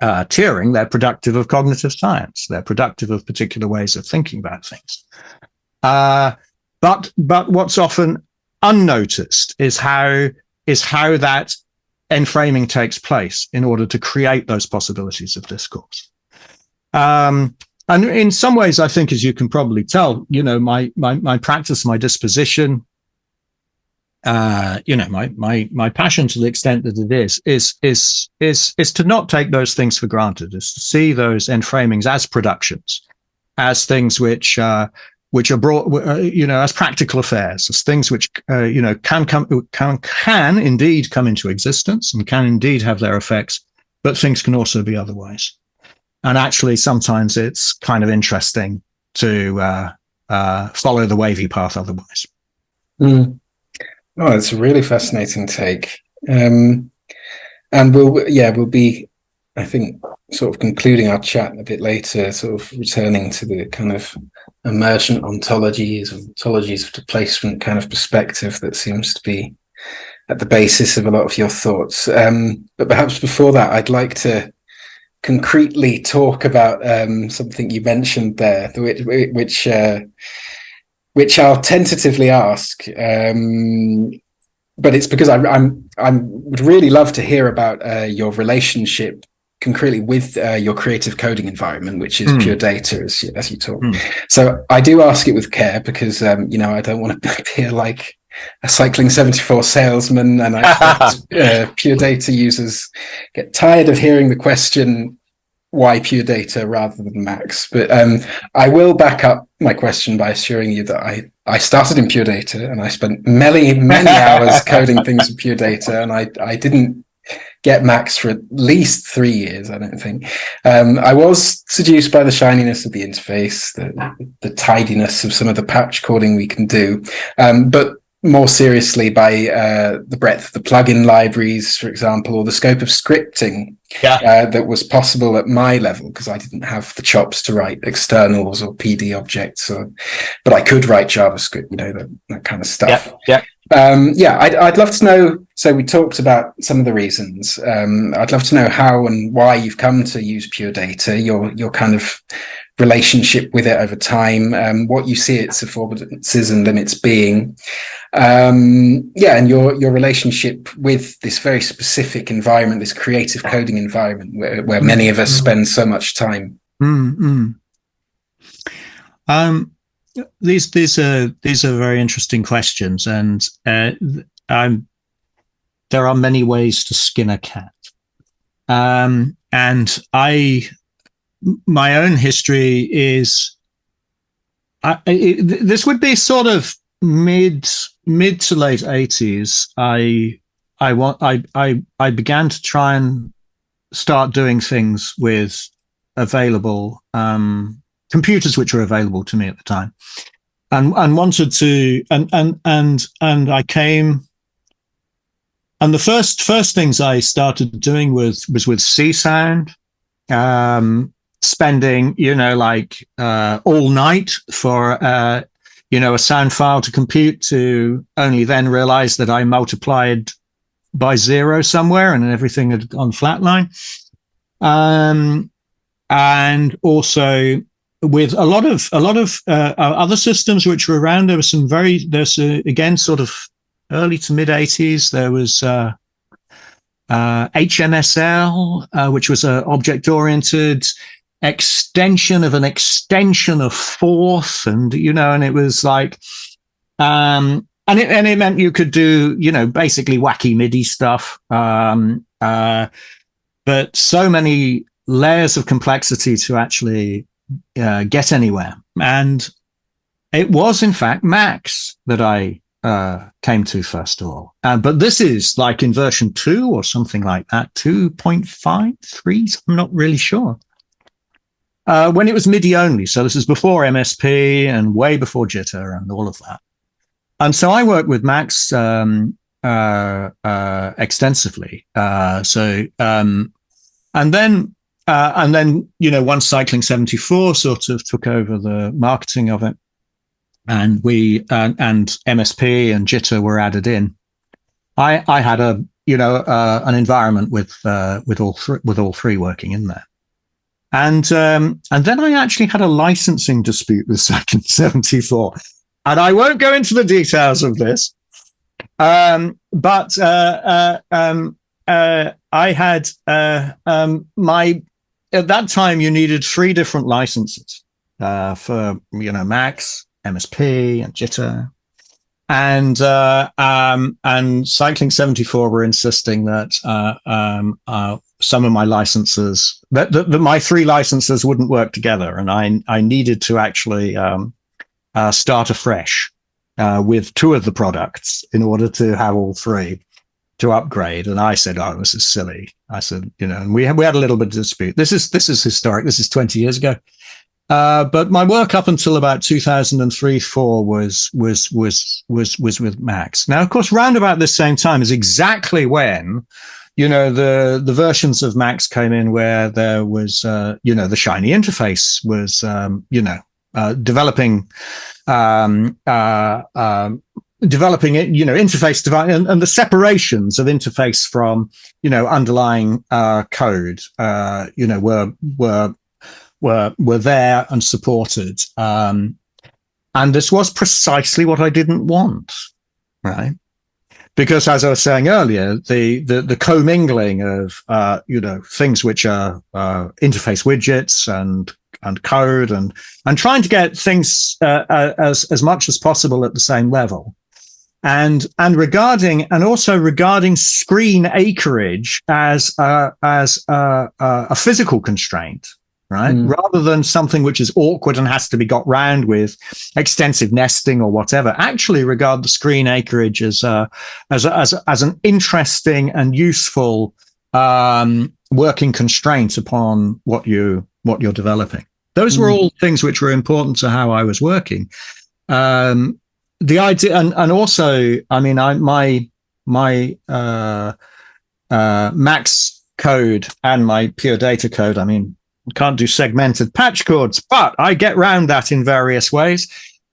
Turing. They're productive of cognitive science. They're productive of particular ways of thinking about things. But what's often unnoticed is how that enframing takes place in order to create those possibilities of discourse. And in some ways, I think, as you can probably tell, my practice, my disposition, my passion, to the extent that it is to not take those things for granted, is to see those enframings as productions, as things which are brought, as practical affairs, as things which can indeed come into existence and can indeed have their effects, but things can also be otherwise. And actually, sometimes it's kind of interesting to follow the wavy path otherwise. Mm. Oh, it's a really fascinating take. And we'll be, I think, sort of concluding our chat a bit later, sort of returning to the kind of emergent ontologies of displacement kind of perspective that seems to be at the basis of a lot of your thoughts. But perhaps before that, I'd like to concretely talk about something you mentioned there, which I'll tentatively ask, but it's because I would really love to hear about your relationship concretely with your creative coding environment, which is pure data, as you talk. So I do ask it with care because I don't want to appear like a Cycling 74 salesman, and I expect pure data users get tired of hearing the question, why pure data rather than Max? But I will back up my question by assuring you that I started in pure data and I spent many hours coding things in pure data, and I didn't get Max for at least 3 years, I don't think. I was seduced by the shininess of the interface, the tidiness of some of the patch coding we can do, but more seriously by the breadth of the plugin libraries, for example, or the scope of scripting that was possible at my level, because I didn't have the chops to write externals or PD objects, but I could write JavaScript, that kind of stuff. Yeah, I'd love to know. So we talked about some of the reasons. I'd love to know how and why you've come to use pure data, your kind of relationship with it over time, what you see its affordances and limits being. Yeah, and your relationship with this very specific environment, this creative coding environment where many of us spend so much time. These are very interesting questions, and there are many ways to skin a cat. And my own history is, this would be sort of mid to late 80s. I began to try and start doing things with available computers which were available to me at the time, and wanted to, and I came, and the first things I started doing was with C Sound, spending, like all night for a sound file to compute, to only then realize that I multiplied by 0 somewhere and everything had gone flatline. And also with a lot of other systems which were around. There was there's again sort of early to mid 80s. There was HMSL, which was an object-oriented extension of an extension of Forth, and and it was like, and it meant you could do basically wacky MIDI stuff, but so many layers of complexity to actually get anywhere. And it was in fact Max that I came to first of all, but this is like in version 2 or something like that, 2.53, I'm not really sure, when it was MIDI only. So this is before MSP and way before jitter and all of that. And so I worked with Max extensively. And then once Cycling 74 sort of took over the marketing of it, and we and MSP and jitter were added in, I had an environment with all three working in there. And then I actually had a licensing dispute with Cycling 74, and I won't go into the details of this, but I had at that time you needed 3 different licenses for Max, MSP, and jitter, and Cycling 74 were insisting that some of my licenses, that my 3 licenses wouldn't work together, and I needed to actually start afresh with 2 of the products in order to have all 3 to upgrade. And I said, "Oh, this is silly." I said, and we had a little bit of dispute. This is historic. This is 20 years ago. But my work up until about 2003-4 was with Max. Now, of course, round about this same time is exactly when, the versions of Max came in where there was, the shiny interface was, developing it, interface device, and the separations of interface from, underlying code, were there and supported. And this was precisely what I didn't want, right? Because as I was saying earlier, the commingling of, things which are interface widgets and code and trying to get things as much as possible at the same level. And also regarding screen acreage as a physical constraint, right? Rather than something which is awkward and has to be got round with extensive nesting or whatever. Actually regard the screen acreage as an interesting and useful working constraint upon what you're developing. Those were all things which were important to how I was working. The idea, and also, I mean, my Max code and my pure data code, I mean, can't do segmented patch codes, but I get round that in various ways.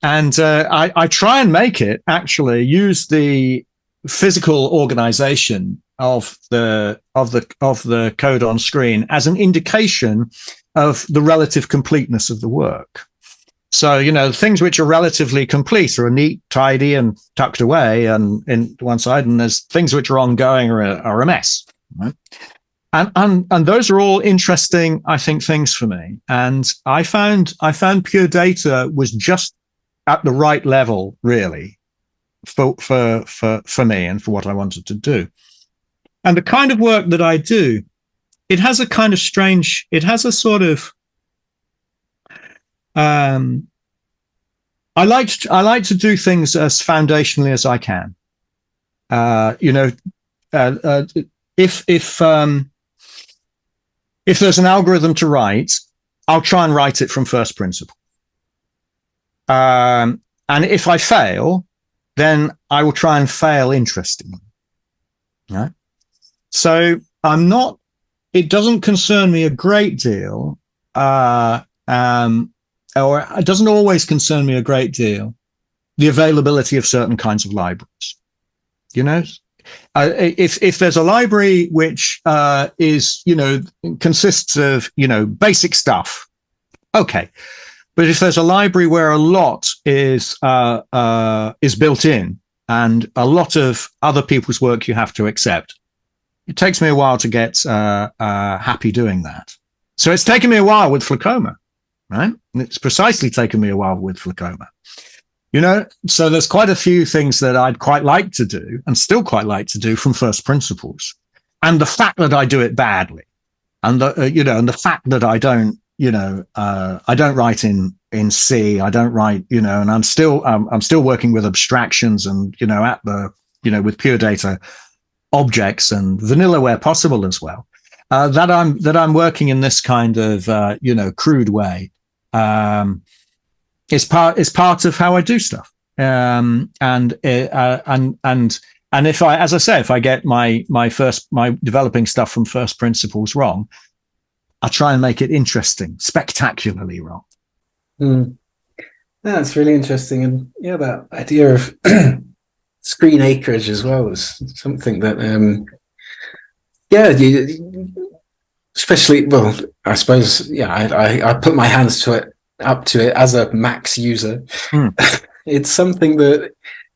I try and make it actually use the physical organization of the code on screen as an indication of the relative completeness of the work. So, things which are relatively complete are neat, tidy, and tucked away and in one side, and there's things which are ongoing are a mess. Right? And those are all interesting, I think, things for me. And I found pure data was just at the right level, really, for me and for what I wanted to do. And the kind of work that I do, it has a sort of, I like to do things as foundationally as I can. If there's an algorithm to write, I'll try and write it from first principle. And if I fail, then I will try and fail interestingly. Right? So it doesn't concern me a great deal, or it doesn't always concern me a great deal, the availability of certain kinds of libraries. If there's a library which consists of basic stuff, okay. But if there's a library where a lot is built in and a lot of other people's work you have to accept, it takes me a while to get happy doing that. So it's taken me a while with FluCoMa, right? And it's precisely taken me a while with FluCoMa. So there's quite a few things that I'd quite like to do and still quite like to do from first principles. And the fact that I do it badly and the fact that I don't write in C, I don't write, and I'm still working with abstractions and, with pure data objects and vanilla where possible as well, that I'm working in this kind of, crude way. Is part of how I do stuff. And if I get my developing stuff from first principles wrong, I try and make it interesting, spectacularly wrong. That's really interesting. And yeah, that idea of screen acreage as well is something that, especially, well, I suppose, I put my hands up to it as a Max user. It's something that,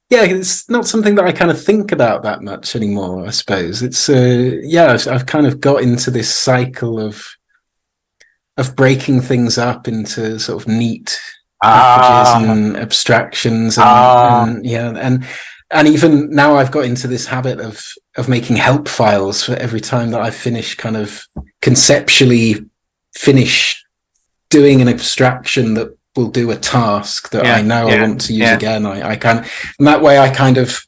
it's not something that I kind of think about that much anymore, I suppose. It's, I've kind of got into this cycle of breaking things up into sort of neat packages and abstractions and even now I've got into this habit of making help files for every time that I finish kind of conceptually finish doing an abstraction that will do a task that I know I want to use again. I can, and that way I kind of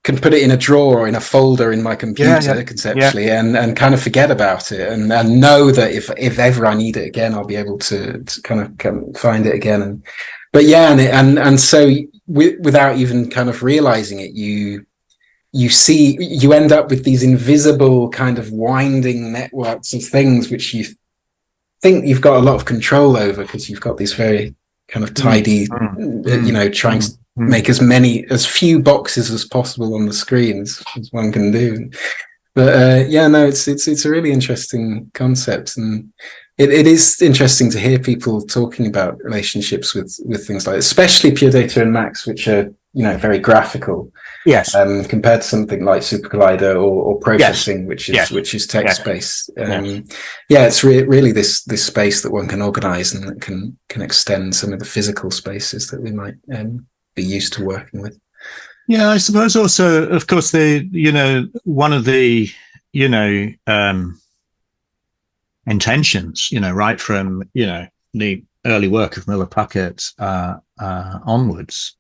can put it in a drawer or in a folder in my computer conceptually and kind of forget about it and know that if ever I need it again, I'll be able to kind of find it again. And so without even kind of realizing it, you end up with these invisible kind of winding networks of things which you think you've got a lot of control over because you've got these very kind of tidy, trying to make as few boxes as possible on the screen as one can do. But it's a really interesting concept, and it is interesting to hear people talking about relationships with things like this, especially pure data and Max, which are very graphical. Yes. Compared to something like Super Collider or processing, which is text based. It's really this space that one can organize and that can extend some of the physical spaces that we might be used to working with. Yeah, I suppose also, of course, one of the intentions, right from the early work of Miller Puckett onwards.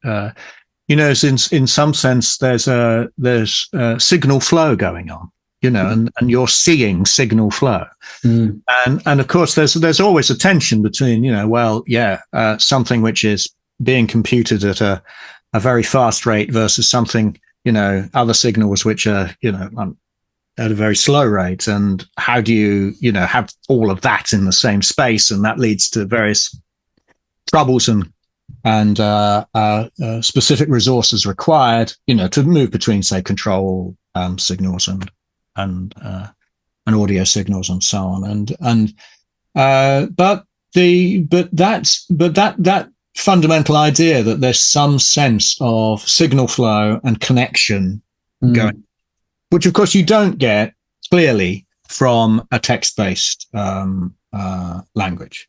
In some sense, there's signal flow going on, and you're seeing signal flow, and of course there's always a tension between something which is being computed at a very fast rate versus something other signals which are at a very slow rate, and how do you have all of that in the same space, and that leads to various troubles and specific resources required, to move between, say, control signals and audio signals and so on. But that fundamental idea that there's some sense of signal flow and connection going, which of course you don't get clearly from a text-based language.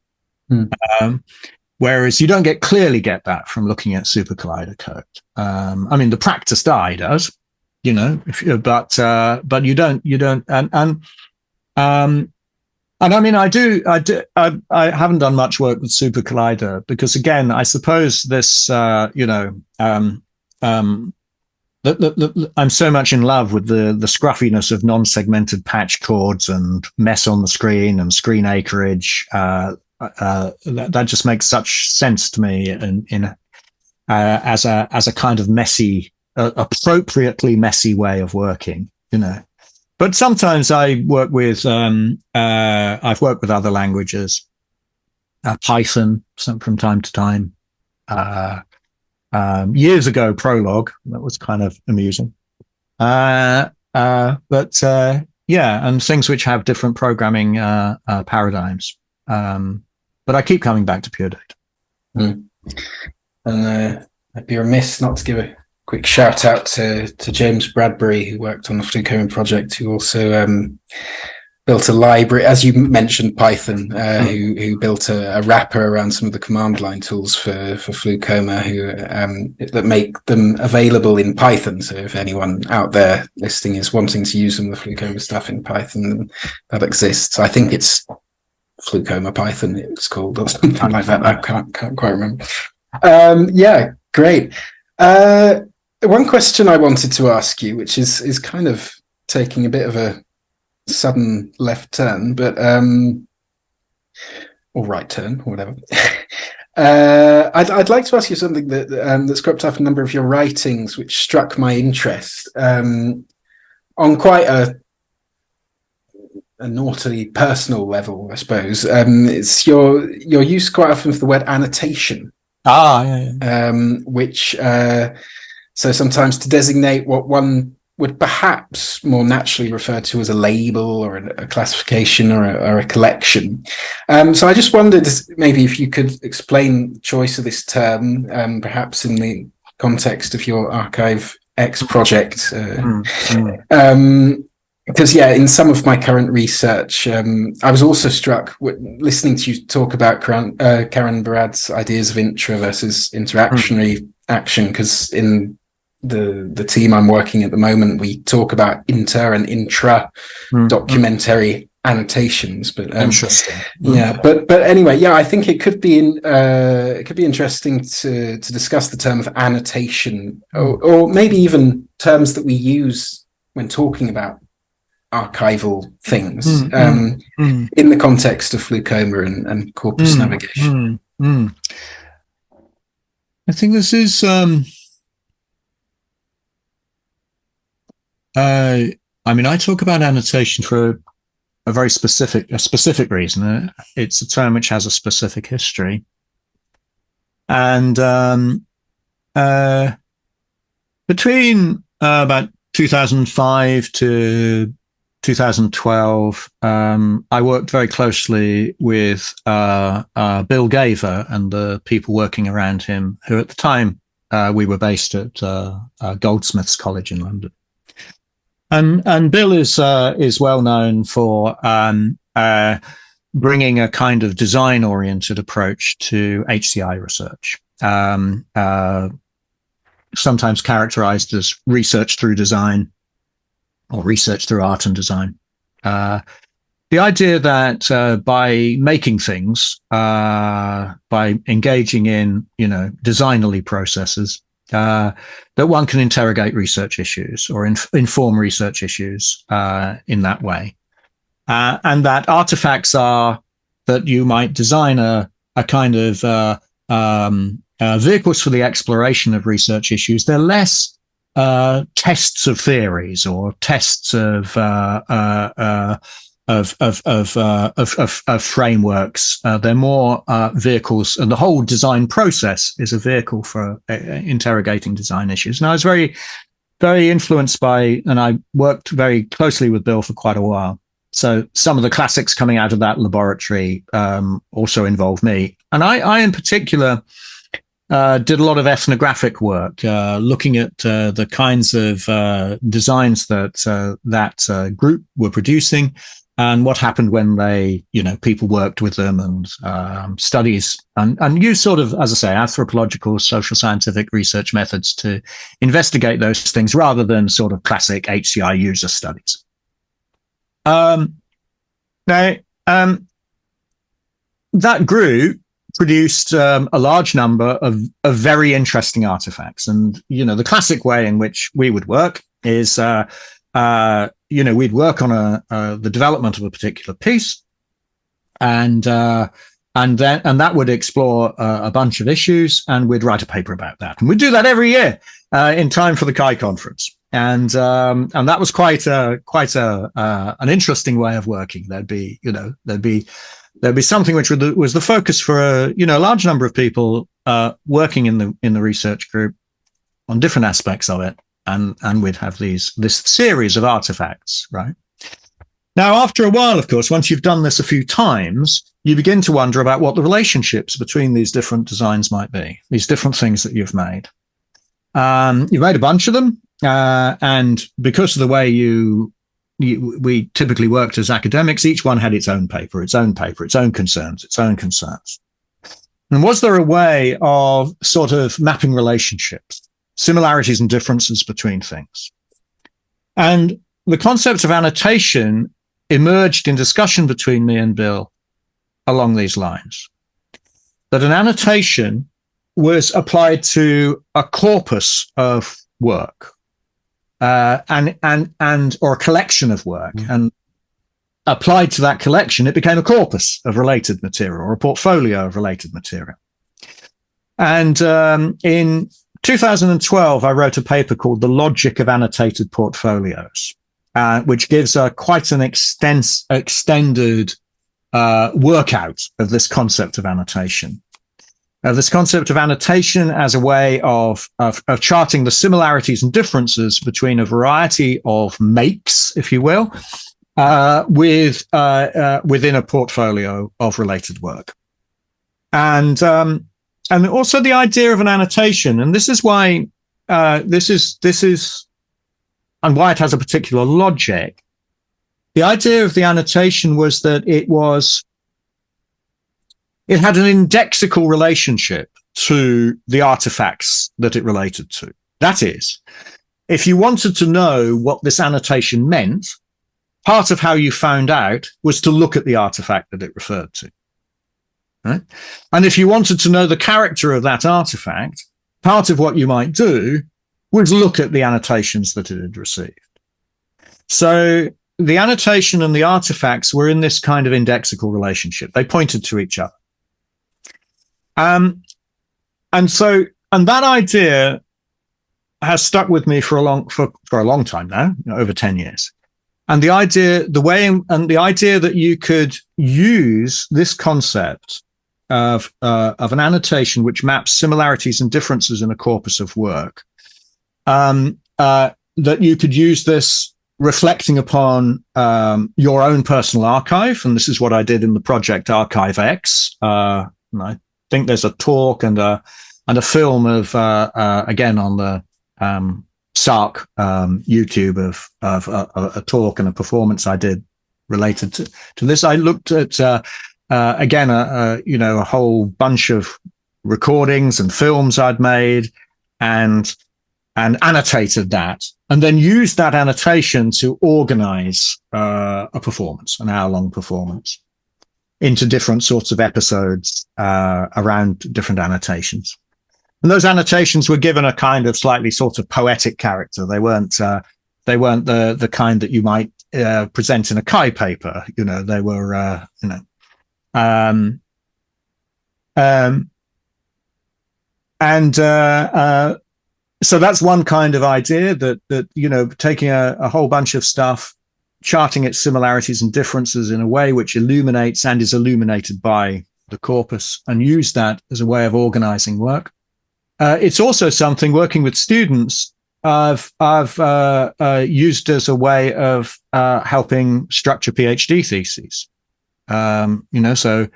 Whereas you don't clearly get that from looking at Super Collider code. I mean, the practiced eye does, but you don't, and I mean, I haven't done much work with Super Collider because, again, I suppose this, I'm so much in love with the scruffiness of non-segmented patch chords and mess on the screen and screen acreage. That just makes such sense to me as a kind of messy, appropriately messy way of working, But sometimes I work with, I've worked with other languages, Python from time to time. Years ago, Prolog, that was kind of amusing. And things which have different programming paradigms. But I keep coming back to pure data. And I'd be remiss not to give a quick shout out to James Bradbury, who worked on the FluCoMa project, who also built a library, as you mentioned, Python, who built a wrapper around some of the command line tools for FluCoMa, that make them available in Python. So if anyone out there listening is wanting to use some of the FluCoMa stuff in Python, that exists. I think it's FluCoMa Python it's called, or something like that. I can't quite remember. Great. One question I wanted to ask you, which is kind of taking a bit of a sudden left turn, but or right turn, or whatever. I'd like to ask you something that's cropped up in a number of your writings, which struck my interest on quite a naughty personal level, I suppose. It's your use quite often of the word annotation. Which so sometimes to designate what one would perhaps more naturally refer to as a label or a classification or a collection. So I just wondered maybe if you could explain the choice of this term, perhaps in the context of your Archive X project. Because in some of my current research, I was also struck listening to you talk about Karen Barad's ideas of intra versus interactionary action, because in the team I'm working at the moment, we talk about inter and intra documentary annotations. But interesting. But anyway, I think it could be interesting to discuss the term of annotation, or maybe even terms that we use when talking about archival things in the context of FluCoMa and corpus navigation. I think this is I talk about annotation for a very specific reason. It's a term which has a specific history, and between about 2005 to 2012, I worked very closely with Bill Gaver and the people working around him, who at the time we were based at Goldsmiths College in London. And Bill is well known for bringing a kind of design-oriented approach to HCI research, sometimes characterized as research through design, or research through art and design. The idea that by making things, by engaging in, designerly processes, that one can interrogate research issues or inform research issues in that way. And that artifacts are that you might design a kind of vehicles for the exploration of research issues. They're less tests of theories or tests of frameworks. They're more vehicles, and the whole design process is a vehicle for interrogating design issues. And I was very, very influenced by, and I worked very closely with Bill for quite a while. So some of the classics coming out of that laboratory also involve me. And I in particular, did a lot of ethnographic work, looking at the kinds of designs that that group were producing, and what happened when they, people worked with them, and studies and use sort of, as I say, anthropological, social scientific research methods to investigate those things rather than sort of classic HCI user studies. Now, that group produced a large number of very interesting artifacts. And, the classic way in which we would work is, we'd work on the development of a particular piece, and that would explore a bunch of issues, and we'd write a paper about that. And we'd do that every year in time for the Chi conference. And that was quite an interesting way of working. There'd be something which was the focus for a large number of people working in the research group on different aspects of it, and we'd have this series of artifacts, right? Now, after a while, of course, once you've done this a few times, you begin to wonder about what the relationships between these different designs might be, these different things that you've made. You've made a bunch of them, and because of the way we typically worked as academics, each one had its own paper, its own concerns. And was there a way of sort of mapping relationships, similarities and differences between things? And the concept of annotation emerged in discussion between me and Bill along these lines, that an annotation was applied to a corpus of work, and or a collection of work, and applied to that collection, it became a corpus of related material, or a portfolio of related material. And in 2012, I wrote a paper called "The Logic of Annotated Portfolios," which gives quite an extended workout of this concept of annotation. This concept of annotation as a way of charting the similarities and differences between a variety of makes, if you will, within a portfolio of related work. And also the idea of an annotation, and this is why this is and why it has a particular logic. The idea of the annotation was that it had an indexical relationship to the artifacts that it related to. That is, if you wanted to know what this annotation meant, part of how you found out was to look at the artifact that it referred to. Right? And if you wanted to know the character of that artifact, part of what you might do was look at the annotations that it had received. So the annotation and the artifacts were in this kind of indexical relationship. They pointed to each other. And that idea has stuck with me for a long time now, over 10 years. And the idea that you could use this concept of an annotation which maps similarities and differences in a corpus of work, that you could use this reflecting upon your own personal archive. And this is what I did in the project Archive X. And I think there's a talk and a film of again on the SARC YouTube of a talk and a performance I did related to this. I looked at again a whole bunch of recordings and films I'd made, and annotated that, and then used that annotation to organize a performance, an hour-long performance, into different sorts of episodes around different annotations. And those annotations were given a kind of slightly sort of poetic character. They weren't the kind that you might present in a Chi paper. They were so that's one kind of idea, that taking a whole bunch of stuff, charting its similarities and differences in a way which illuminates and is illuminated by the corpus, and use that as a way of organizing work. It's also something, working with students, I've used as a way of helping structure PhD theses. So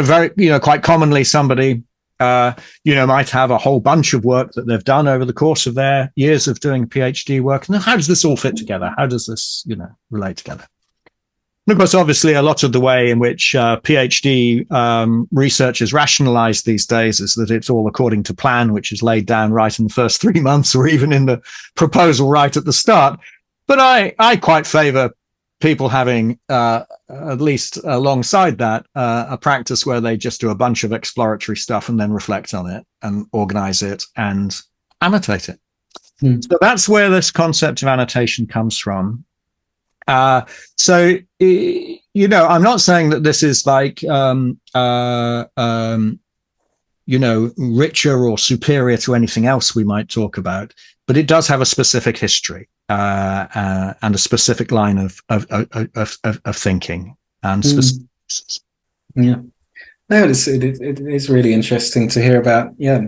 very, quite commonly somebody, might have a whole bunch of work that they've done over the course of their years of doing PhD work. And how does this all fit together? How does this, relate together? And of course, obviously, a lot of the way in which PhD research is rationalized these days is that it's all according to plan, which is laid down right in the first 3 months or even in the proposal right at the start. But I quite favor people having, at least alongside that, a practice where they just do a bunch of exploratory stuff and then reflect on it and organize it and annotate it. So that's where this concept of annotation comes from. So, I'm not saying that this is like, richer or superior to anything else we might talk about, but it does have a specific history, and a specific line of thinking and specific. Yeah. No, it is really interesting to hear about. Yeah.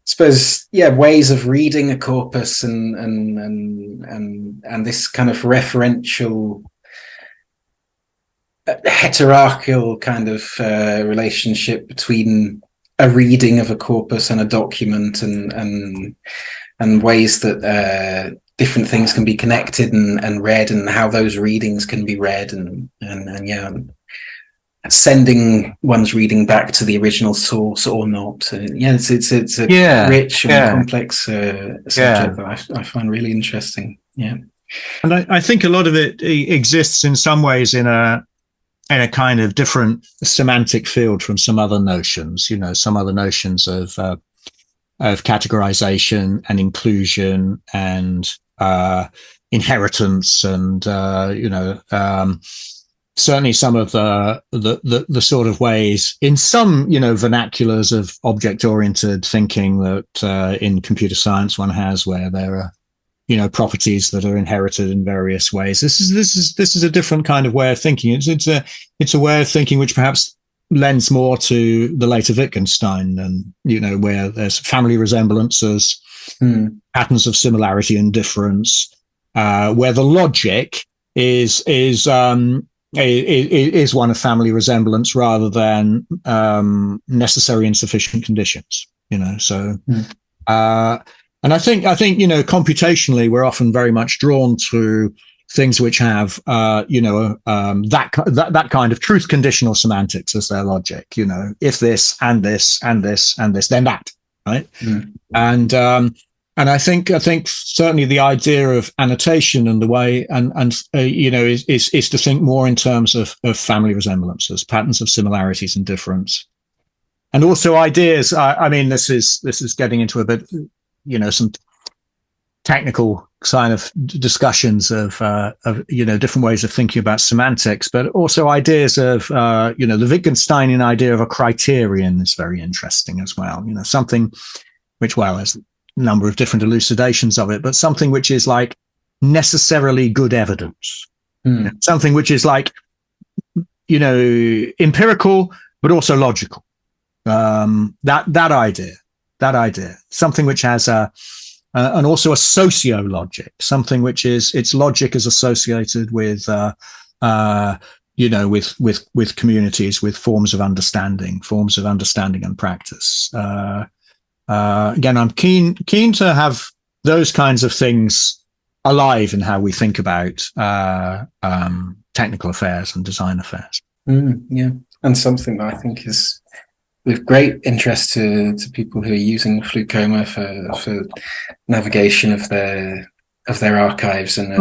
I suppose, ways of reading a corpus and this kind of referential, hierarchical kind of relationship between a reading of a corpus and a document, and ways that different things can be connected and read, and how those readings can be read, and sending one's reading back to the original source or not. It's a rich and complex subject that I find really interesting. Yeah, and I think a lot of it exists in some ways in a kind of different semantic field from some other notions. Some other notions of categorization and inclusion and inheritance, and certainly some of the sort of ways in some, vernaculars of object-oriented thinking that in computer science one has, where there are, properties that are inherited in various ways. This is a different kind of way of thinking. It's a way of thinking which perhaps lends more to the later Wittgenstein, and where there's family resemblances, patterns of similarity and difference, where the logic is one of family resemblance rather than necessary and sufficient conditions. And I think computationally we're often very much drawn to things which have that kind of truth conditional semantics as their logic. If this and this and this and this, then that, right? And I think certainly the idea of annotation and the way is to think more in terms of family resemblances, patterns of similarities and difference, and also ideas. I mean, this is getting into a bit, some technical kind of discussions of different ways of thinking about semantics, but also ideas of the Wittgensteinian idea of a criterion is very interesting as well. Something which, there's number of different elucidations of it, but something which is like necessarily good evidence, something which is like, empirical, but also logical. That idea, something which has and also a sociologic, something which is, its logic is associated with, with communities, with forms of understanding and practice. Again, I'm keen to have those kinds of things alive in how we think about technical affairs and design affairs. And something that I think is with great interest to people who are using FluCoMa for navigation of their archives and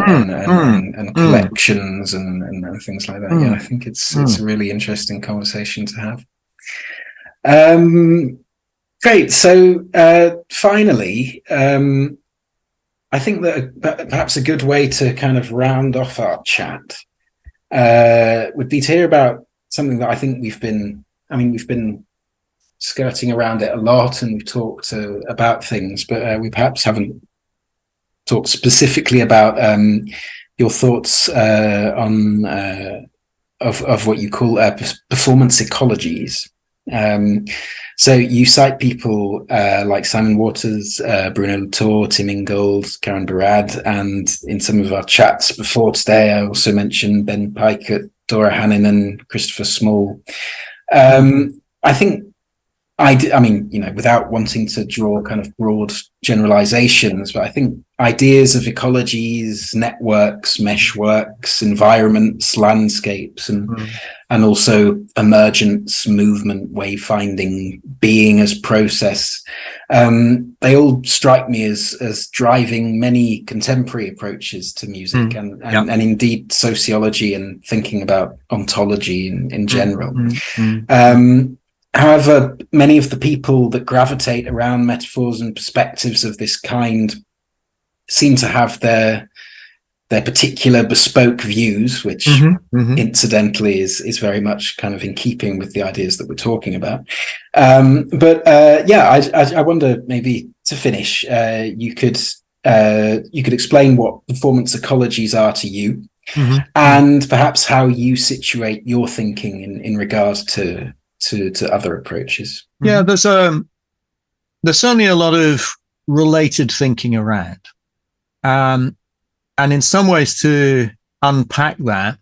collections and things like that. I think it's a really interesting conversation to have. Great. So finally, I think that perhaps a good way to kind of round off our chat would be to hear about something that I think we've been skirting around it a lot, and we've talked about things, but we perhaps haven't talked specifically about your thoughts on of what you call performance ecologies. So you cite people like Simon Waters, Bruno Latour, Tim Ingold, Karen Barad, and in some of our chats before today, I also mentioned Ben Pikett, Dora Hannon, and Christopher Small. I think I mean, without wanting to draw kind of broad generalizations, but I think ideas of ecologies, networks, meshworks, environments, landscapes, and also emergence, movement, wayfinding, being as process, they all strike me as driving many contemporary approaches to music and indeed sociology and thinking about ontology in general. However, many of the people that gravitate around metaphors and perspectives of this kind seem to have their particular bespoke views, which incidentally is very much kind of in keeping with the ideas that we're talking about. I wonder, maybe to finish, you could explain what performance ecologies are to you, and perhaps how you situate your thinking in regards to other approaches. Yeah, there's certainly a lot of related thinking around, and in some ways, to unpack that,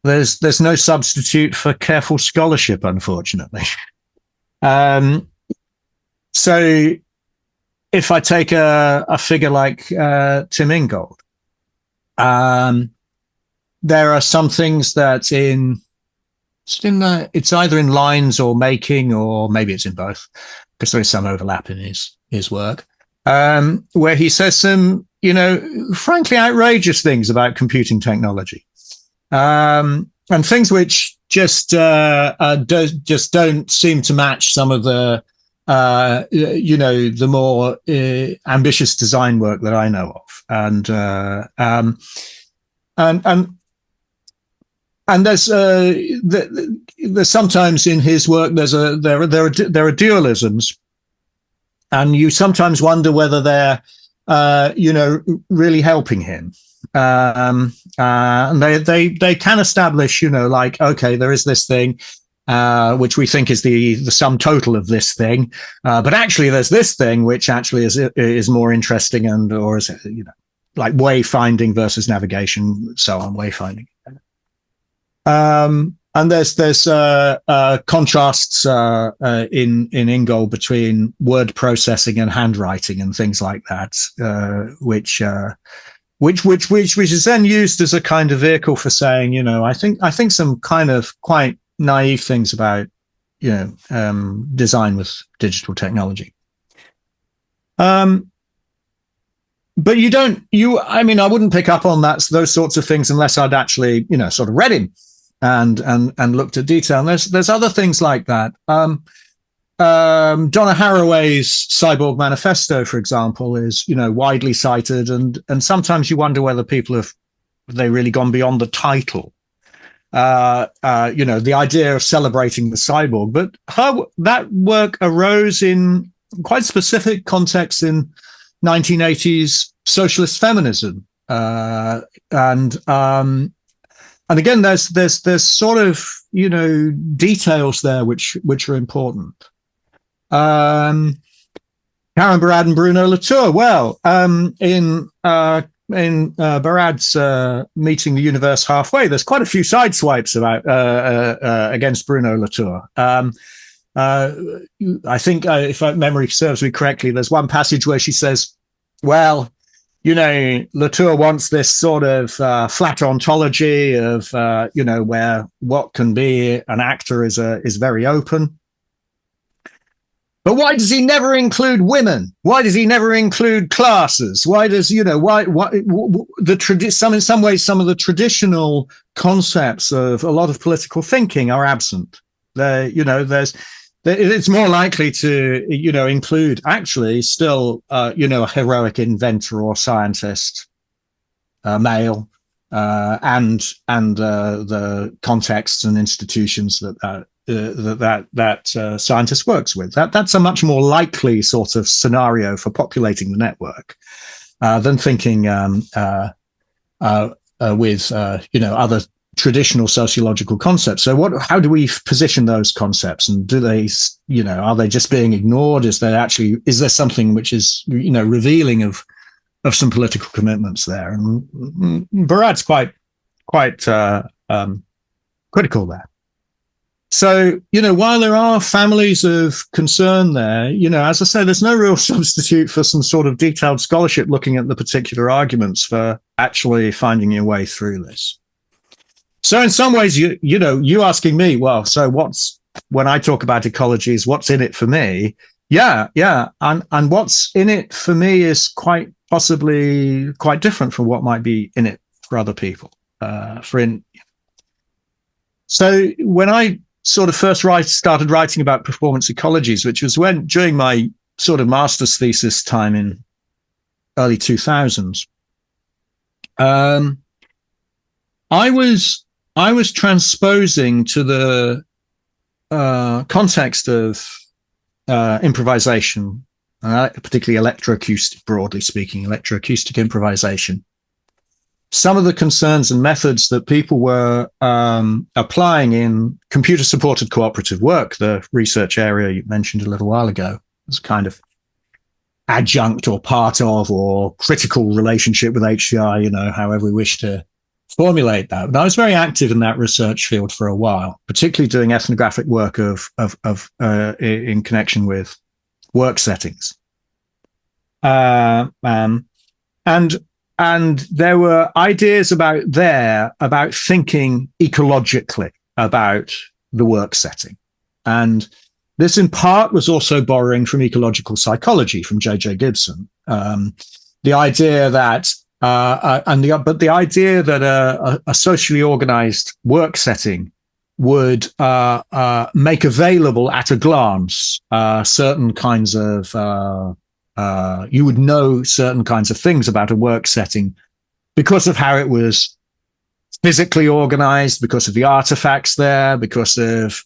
there's no substitute for careful scholarship, unfortunately. So if I take a figure like Tim Ingold, there are some things that it's either in lines or making, or maybe it's in both, because there is some overlap in his work, where he says some, frankly outrageous things about computing technology, and things which just don't seem to match some of the the more ambitious design work that I know of, and there's sometimes in his work there are dualisms, and you sometimes wonder whether they're really helping him. And they can establish, like, okay, there is this thing which we think is the sum total of this thing, but actually there's this thing which actually is more interesting, or is like wayfinding versus navigation, so on, wayfinding. And there's contrasts in Ingold between word processing and handwriting and things like that, which is then used as a kind of vehicle for saying, I think some kind of quite naive things about design with digital technology. But I wouldn't pick up on those sorts of things unless I'd actually sort of read him and looked at detail. And there's other things like that. Donna Haraway's Cyborg Manifesto, for example, is widely cited, and sometimes you wonder whether people have they really gone beyond the title. The idea of celebrating the cyborg, but that work arose in quite specific contexts in 1980s socialist feminism, and again, there's sort of details there which are important. Karen Barad and Bruno Latour. Well, in Barad's Meeting the Universe Halfway, there's quite a few sideswipes against Bruno Latour. I think, if memory serves me correctly, there's one passage where she says, well, Latour wants this sort of flat ontology of, where what can be an actor is very open. But why does he never include women? Why does he never include classes? Why does, in some ways, some of the traditional concepts of a lot of political thinking are absent. It's more likely to, include actually still, a heroic inventor or scientist, male, and the contexts and institutions that scientist works with. That's a much more likely sort of scenario for populating the network than thinking with other traditional sociological concepts. So how do we position those concepts, and do they, are they just being ignored? Is there something which is, revealing of some political commitments there? And Barad's quite critical there. So, while there are families of concern there, as I say, there's no real substitute for some sort of detailed scholarship looking at the particular arguments for actually finding your way through this. So in some ways, you asking me, well, so when I talk about ecologies, what's in it for me? Yeah. And what's in it for me is quite possibly quite different from what might be in it for other people. So when I sort of first started writing about performance ecologies, which was during my sort of master's thesis time in early 2000s, I was transposing to the context of improvisation, particularly electroacoustic, broadly speaking, electroacoustic improvisation, some of the concerns and methods that people were applying in computer-supported cooperative work, the research area you mentioned a little while ago, as kind of adjunct or part of or critical relationship with HCI, however we wish to formulate that. But I was very active in that research field for a while, particularly doing ethnographic work in connection with work settings. And there were ideas about thinking ecologically about the work setting. And this in part was also borrowing from ecological psychology from J.J. Gibson. The idea that the idea that a socially organized work setting would make available at a glance certain kinds of you would know certain kinds of things about a work setting because of how it was physically organized, because of the artifacts there, because of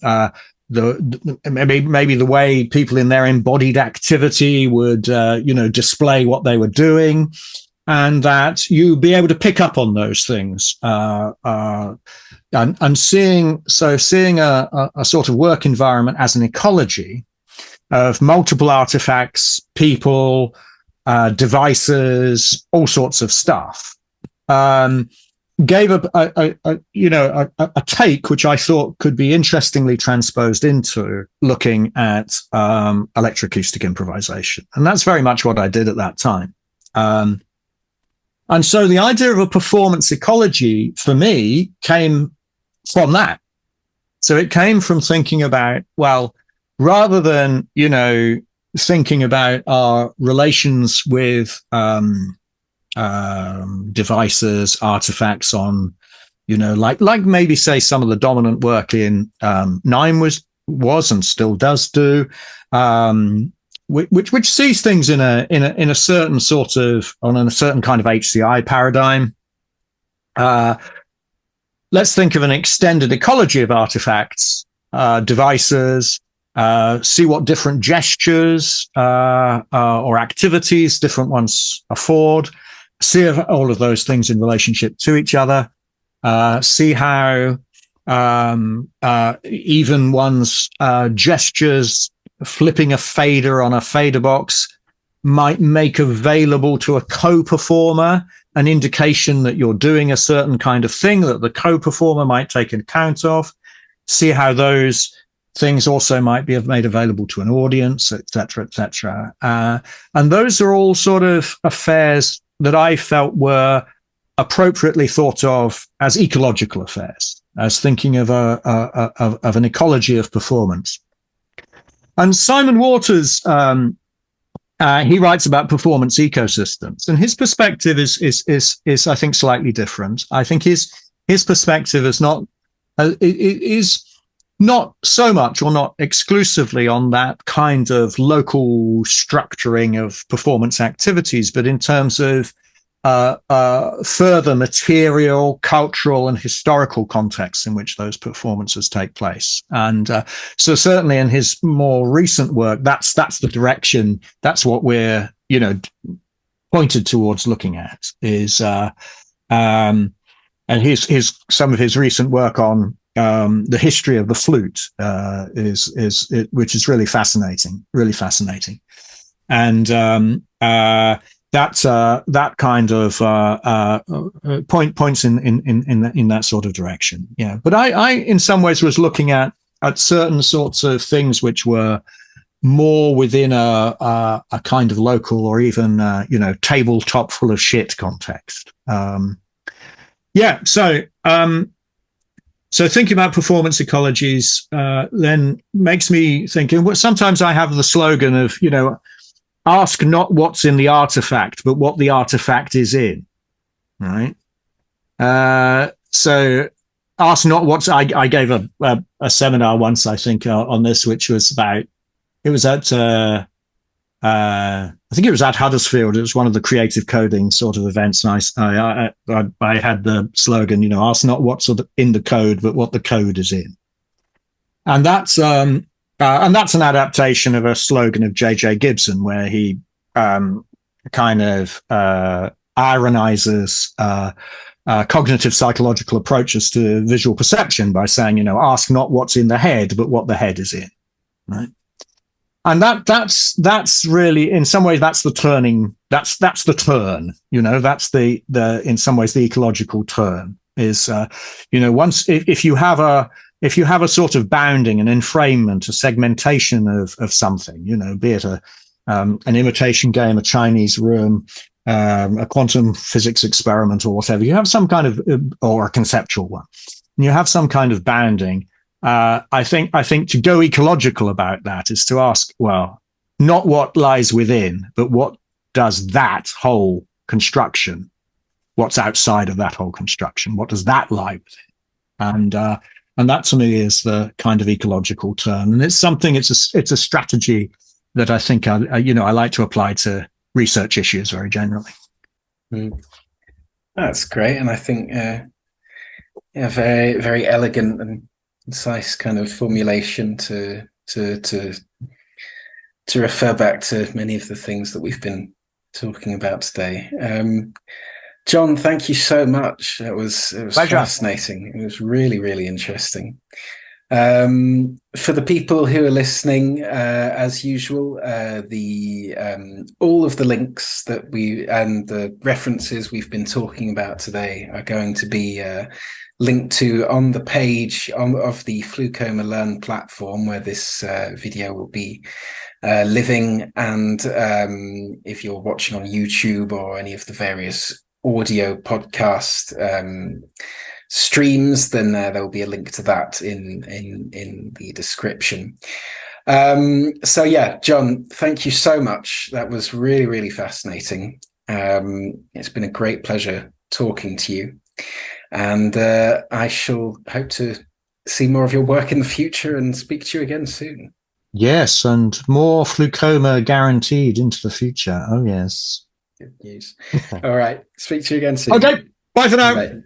maybe the way people in their embodied activity would display what they were doing, and that you'd be able to pick up on those things and seeing a sort of work environment as an ecology of multiple artifacts, people, devices, all sorts of stuff, gave a take which I thought could be interestingly transposed into looking at electroacoustic improvisation. And that's very much what I did at that time. And so the idea of a performance ecology for me came from that. So it came from thinking about, well, rather than, thinking about our relations with devices, artifacts on, like maybe say some of the dominant work in Nime was and still does do, which sees things in a certain sort of on a certain kind of HCI paradigm. Let's think of an extended ecology of artifacts, devices. See what different gestures or activities different ones afford. See all of those things in relationship to each other. See how even one's gestures, flipping a fader on a fader box, might make available to a co-performer an indication that you're doing a certain kind of thing that the co-performer might take account of. See how those things also might be made available to an audience, et cetera, et cetera. And those are all sort of affairs that I felt were appropriately thought of as ecological affairs, as thinking of an ecology of performance. And Simon Waters, he writes about performance ecosystems, and his perspective is I think slightly different. I think his perspective is not so much or not exclusively on that kind of local structuring of performance activities, but in terms of further material, cultural, and historical contexts in which those performances take place. And so certainly in his more recent work, that's the direction, that's what we're, pointed towards looking at, is And some of his recent work on the history of the flute which is really fascinating, and that kind of points in that sort of direction. Yeah, but I in some ways was looking at certain sorts of things which were more within a kind of local or even tabletop full of shit context. So thinking about performance ecologies then makes me think. Sometimes I have the slogan of ask not what's in the artifact, but what the artifact is in. Right. So ask not what's. I gave a seminar once, I think, on this, which was about. It was at. I think it was at Huddersfield. It was one of the creative coding sort of events. And I had the slogan, ask not what's in the code, but what the code is in. And that's an adaptation of a slogan of J.J. Gibson, where he kind of ironizes cognitive psychological approaches to visual perception by saying, ask not what's in the head, but what the head is in. Right. And that's really, in some ways, that's the turning. That's the turn. That's the in some ways the ecological turn is. Once if you have a sort of bounding, an enfrainment, a segmentation of something, be it an imitation game, a Chinese room, a quantum physics experiment, or whatever. You have some kind of or a conceptual one. And you have some kind of bounding. I think to go ecological about that is to ask, well, not what lies within, but what does that whole construction, what's outside of that whole construction, what does that lie within? And that to me is the kind of ecological turn. And it's something, it's a strategy that I think I like to apply to research issues very generally. That's great. And I think very, very elegant and concise kind of formulation to refer back to many of the things that we've been talking about today. John, thank you so much. It was fascinating. It was really, really interesting. For the people who are listening, as usual, all of the links that and the references we've been talking about today are going to be linked to on the page of the FluCoMa Learn platform, where this video will be living. And if you're watching on YouTube or any of the various audio podcast streams, then there will be a link to that in the description. So yeah, John, thank you so much. That was really, really fascinating. It's been a great pleasure talking to you. And I shall hope to see more of your work in the future and speak to you again soon. Yes, and more FluCoMa guaranteed into the future. Oh, yes. Good news. All right. Speak to you again soon. Okay. Bye for now. Bye.